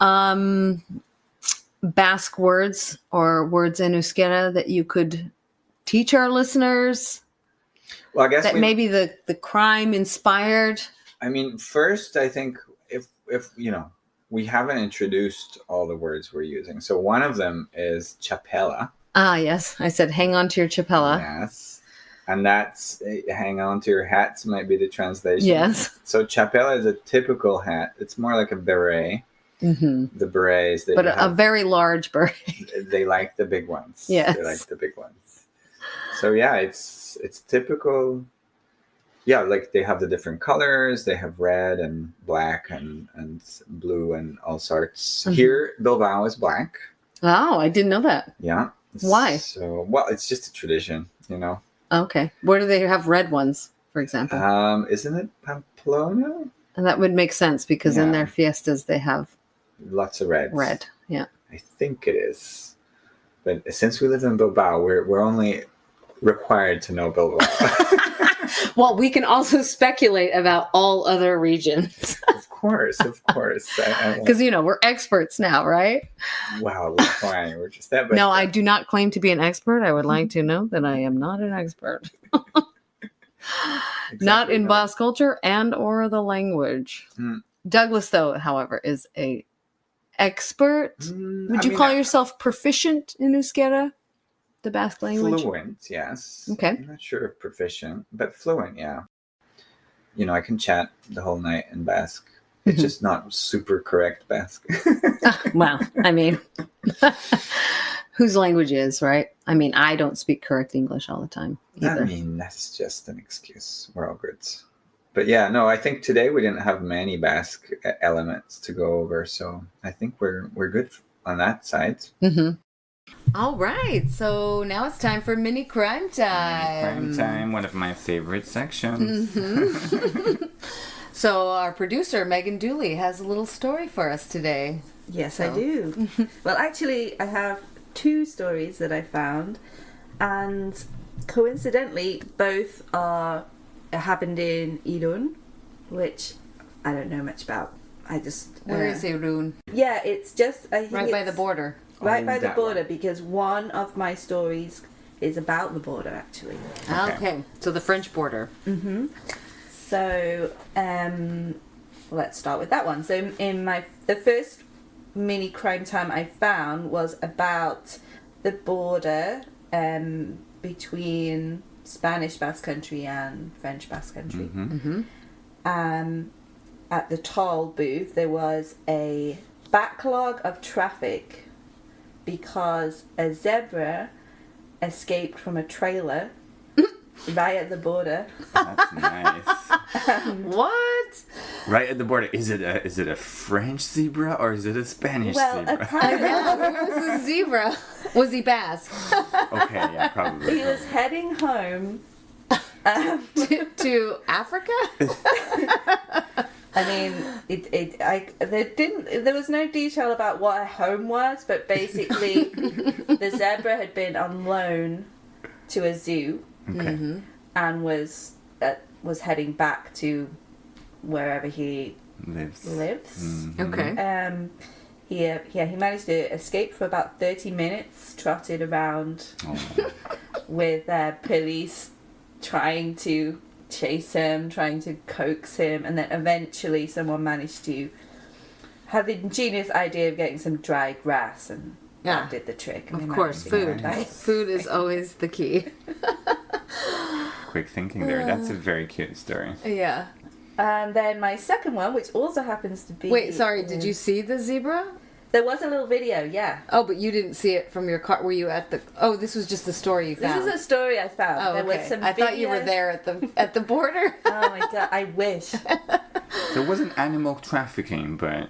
Basque words or words in Euskera that you could teach our listeners? Well, I guess that maybe the crime inspired. I mean, first, I think if we haven't introduced all the words we're using. So one of them is chapela. Ah, yes. I said, hang on to your chapela. Yes. And that's hang on to your hats might be the translation. Yes. So chapela is a typical hat. It's more like a beret. Mm-hmm. The berets. But a very large beret. They like the big ones. Yes. They like the big ones. So yeah, it's typical. Yeah, like they have the different colors. They have red and black and blue and all sorts. Mm-hmm. Here, Bilbao is black. Oh, I didn't know that. Yeah. Why? So, well, it's just a tradition, Okay. Where do they have red ones, for example? Isn't it Pamplona? And that would make sense because in their fiestas they have lots of reds. Red, yeah. I think it is. But since we live in Bilbao, we're only required to know Bilbao. Well, we can also speculate about all other regions. Of course. Because, we're experts now, right? Wow, we're fine. We're just that. No, I do not claim to be an expert. I would like to know that I am not an expert. Not in Basque culture and or the language. Douglas, though, however, is a expert. Would you call yourself proficient in Euskera? The Basque language? Fluent, yes. Okay. I'm not sure if proficient, but fluent, yeah. I can chat the whole night in Basque. It's just not super correct Basque. Well, I mean, whose language is, right? I mean, I don't speak correct English all the time either. I mean, that's just an excuse. We're all good. But yeah, no, I think today we didn't have many Basque elements to go over, so I think we're good on that side. Mm-hmm. All right, so now it's time for Mini Crime Time. Crime Time, one of my favorite sections. Mm-hmm. So our producer, Megan Dooley, has a little story for us today. Yes, I do. Well, actually, I have 2 stories that I found, and coincidentally, both happened in Irun, which I don't know much about. Where is Irun? Yeah, it's just... I think right by the border. Right by the border, because one of my stories is about the border, actually. Okay. So the French border. Mm-hmm. So, let's start with that one. So, the first mini crime time I found was about the border between Spanish Basque Country and French Basque Country. Mm-hmm. At the toll booth, there was a backlog of traffic because a zebra escaped from a trailer right at the border. That's nice. What? Right at the border. Is it a French zebra or is it a Spanish Well, zebra? apparently Who was a zebra? Was he Basque? Okay, yeah, probably. he was heading home. to Africa? I mean, there was no detail about what her home was, but basically, the zebra had been on loan to a zoo, Okay. and was heading back to wherever he lives. Okay. He managed to escape for about 30 minutes, trotted around with police trying to chase him, trying to coax him, and then eventually someone managed to have the ingenious idea of getting some dry grass, and that did the trick. And Of course, food. Food is always the key. Quick thinking there. That's a very cute story. Yeah. And then my second one, which also happens to be... Wait, sorry, did you see the zebra? There was a little video, yeah. Oh, but you didn't see it from your car. Were you at the... Oh, this was just the story you found. This is a story I found. Oh, There okay. was some I thought you were videos. there at the border. Oh my god, I wish. So it wasn't animal trafficking, but,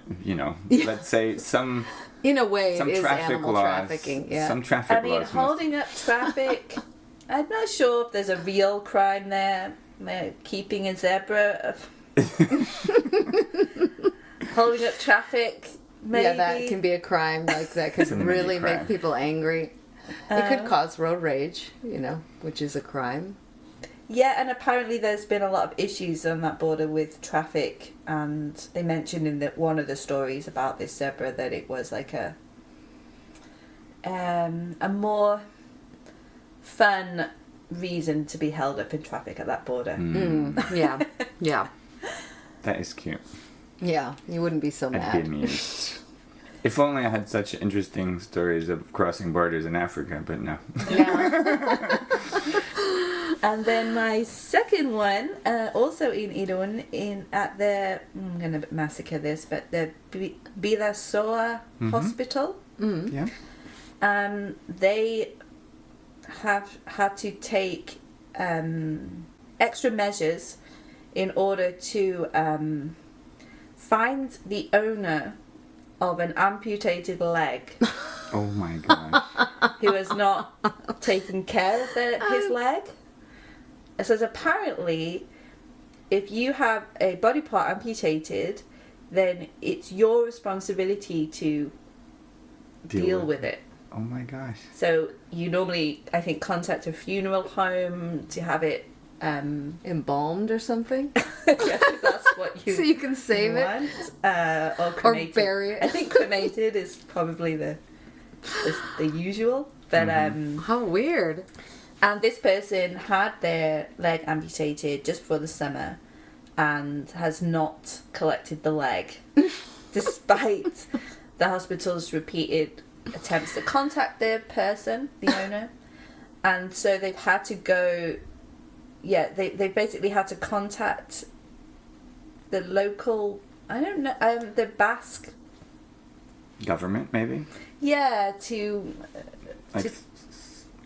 let's say some In a way, it is traffic animal laws. trafficking. Yeah. Some traffic I mean, laws. holding up traffic, I'm not sure if there's a real crime there. Keeping a zebra. Holding up traffic, maybe. Yeah, that can be a crime. Like, that could It's an immediate really crime. make people angry. It could cause road rage, which is a crime. Yeah, and apparently there's been a lot of issues on that border with traffic, and they mentioned in one of the stories about this zebra that it was like a more fun reason to be held up in traffic at that border. Yeah. Yeah. That is cute. Yeah. You wouldn't be so I'd be mad. amused. If only I had such interesting stories of crossing borders in Africa, but no. Yeah. And then my second one, also in Irun, at the I'm gonna massacre this, but the Bilbao hospital. Yeah. They have had to take extra measures in order to find the owner of an amputated leg Oh my gosh. who has not taken care of his leg. It says apparently if you have a body part amputated, then it's your responsibility to deal with it. Oh my gosh. So you normally, I think, contact a funeral home to have it Embalmed or something? if that's what you So you can save it? want. Or cremated. bury it. I think cremated is probably the usual. But How weird. and this person had their leg amputated just for the summer and has not collected the leg despite the hospital's repeated attempts to contact the person, the owner. And so they've had to go, they basically had to contact the local, I don't know, the Basque, Government, maybe? to Like,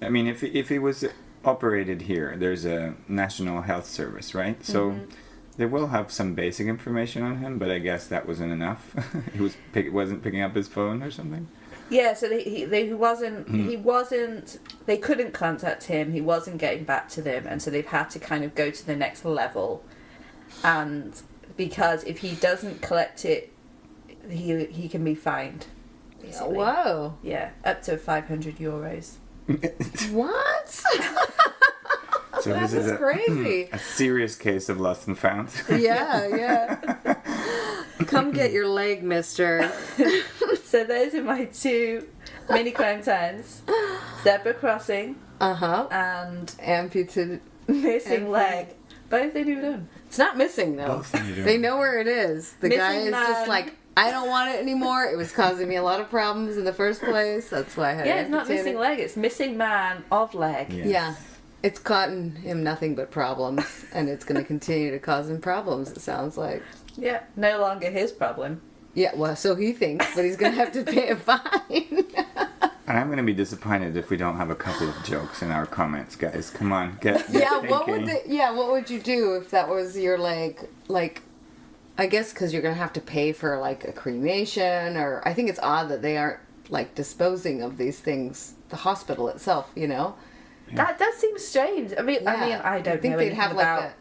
I mean, if it was operated here, there's a National Health Service, right? So they will have some basic information on him, but I guess that wasn't enough. He wasn't picking up his phone or something. Yeah, so he wasn't, they couldn't contact him, he wasn't getting back to them, and so they've had to kind of go to the next level. And because if he doesn't collect it, he can be fined. Basically. Whoa. Yeah, up to €500. What? So That this is is crazy. a serious case of lost and found. Yeah. Come get your leg, mister. So those are my two mini crime times: zebra crossing and Amputated. missing leg. Both in Ulun. It's not missing, though. Both in Ulun. They know where it is. The guy Missing is just man. like, I don't want it anymore. It was causing me a lot of problems in the first place. That's why I had Yeah, it's not amputated. missing leg. It's missing man of leg. Yeah. Yeah. It's gotten him nothing but problems, and it's going to continue to cause him problems, it sounds like. Yeah, no longer his problem. Yeah, well, so he thinks, but he's going to have to pay a fine. And I'm going to be disappointed if we don't have a couple of jokes in our comments, guys. Come on, get What thinking. what would you do if that was your like I guess because you're gonna have to pay for like a cremation, or I think it's odd that they aren't like disposing of these things, the hospital itself, you know. That does seem strange. I mean, I don't think know they'd anything have about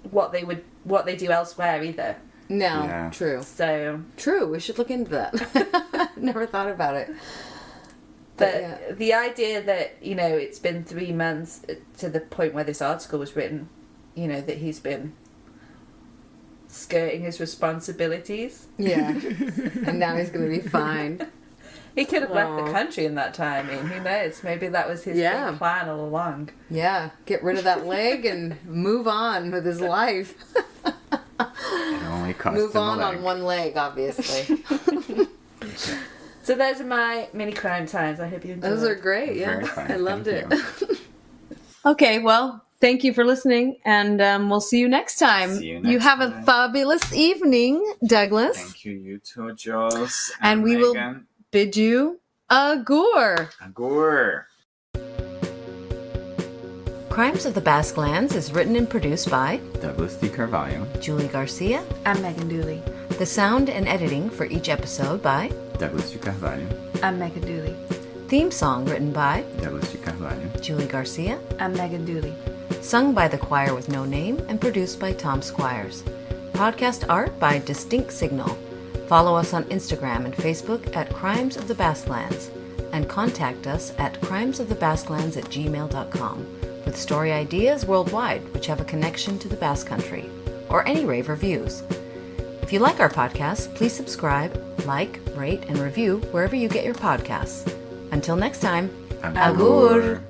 what they do elsewhere either. No, Yeah. true. So True, we should look into that. Never thought about it. But the idea that, you know, it's been 3 months to the point where this article was written, you know, that he's been skirting his responsibilities. Yeah. And now he's going to be fined. He could have left the country in that time. I mean, who knows? Maybe that was his big plan all along. Yeah, get rid of that leg and move on with his life. It only costs Move him a on leg. one leg, obviously. So those are my mini crime times. I hope you enjoyed. Those are great, yeah. Very fun. I loved Thank it. Okay, well, thank you for listening, and we'll see you next time. See you next have a time. fabulous evening, Douglas. Thank you too, Jules. And we will Megan. bid you agur. Agur. Crimes of the Basque Lands is written and produced by Douglas D. Carvalho. Julie Garcia. I'm Megan Dooley. The sound and editing for each episode by Douglas D. Carvalho. I'm Megan Dooley. Theme song written by Douglas D. Carvalho. Julie Garcia. I'm Megan Dooley. Sung by the choir with no name and produced by Tom Squires. Podcast art by Distinct Signal. Follow us on Instagram and Facebook at Crimes of the Basque Lands, and contact us at crimesofthebasquelands@gmail.com with story ideas worldwide which have a connection to the Basque Country, or any rave reviews. If you like our podcast, please subscribe, like, rate, and review wherever you get your podcasts. Until next time, Agur.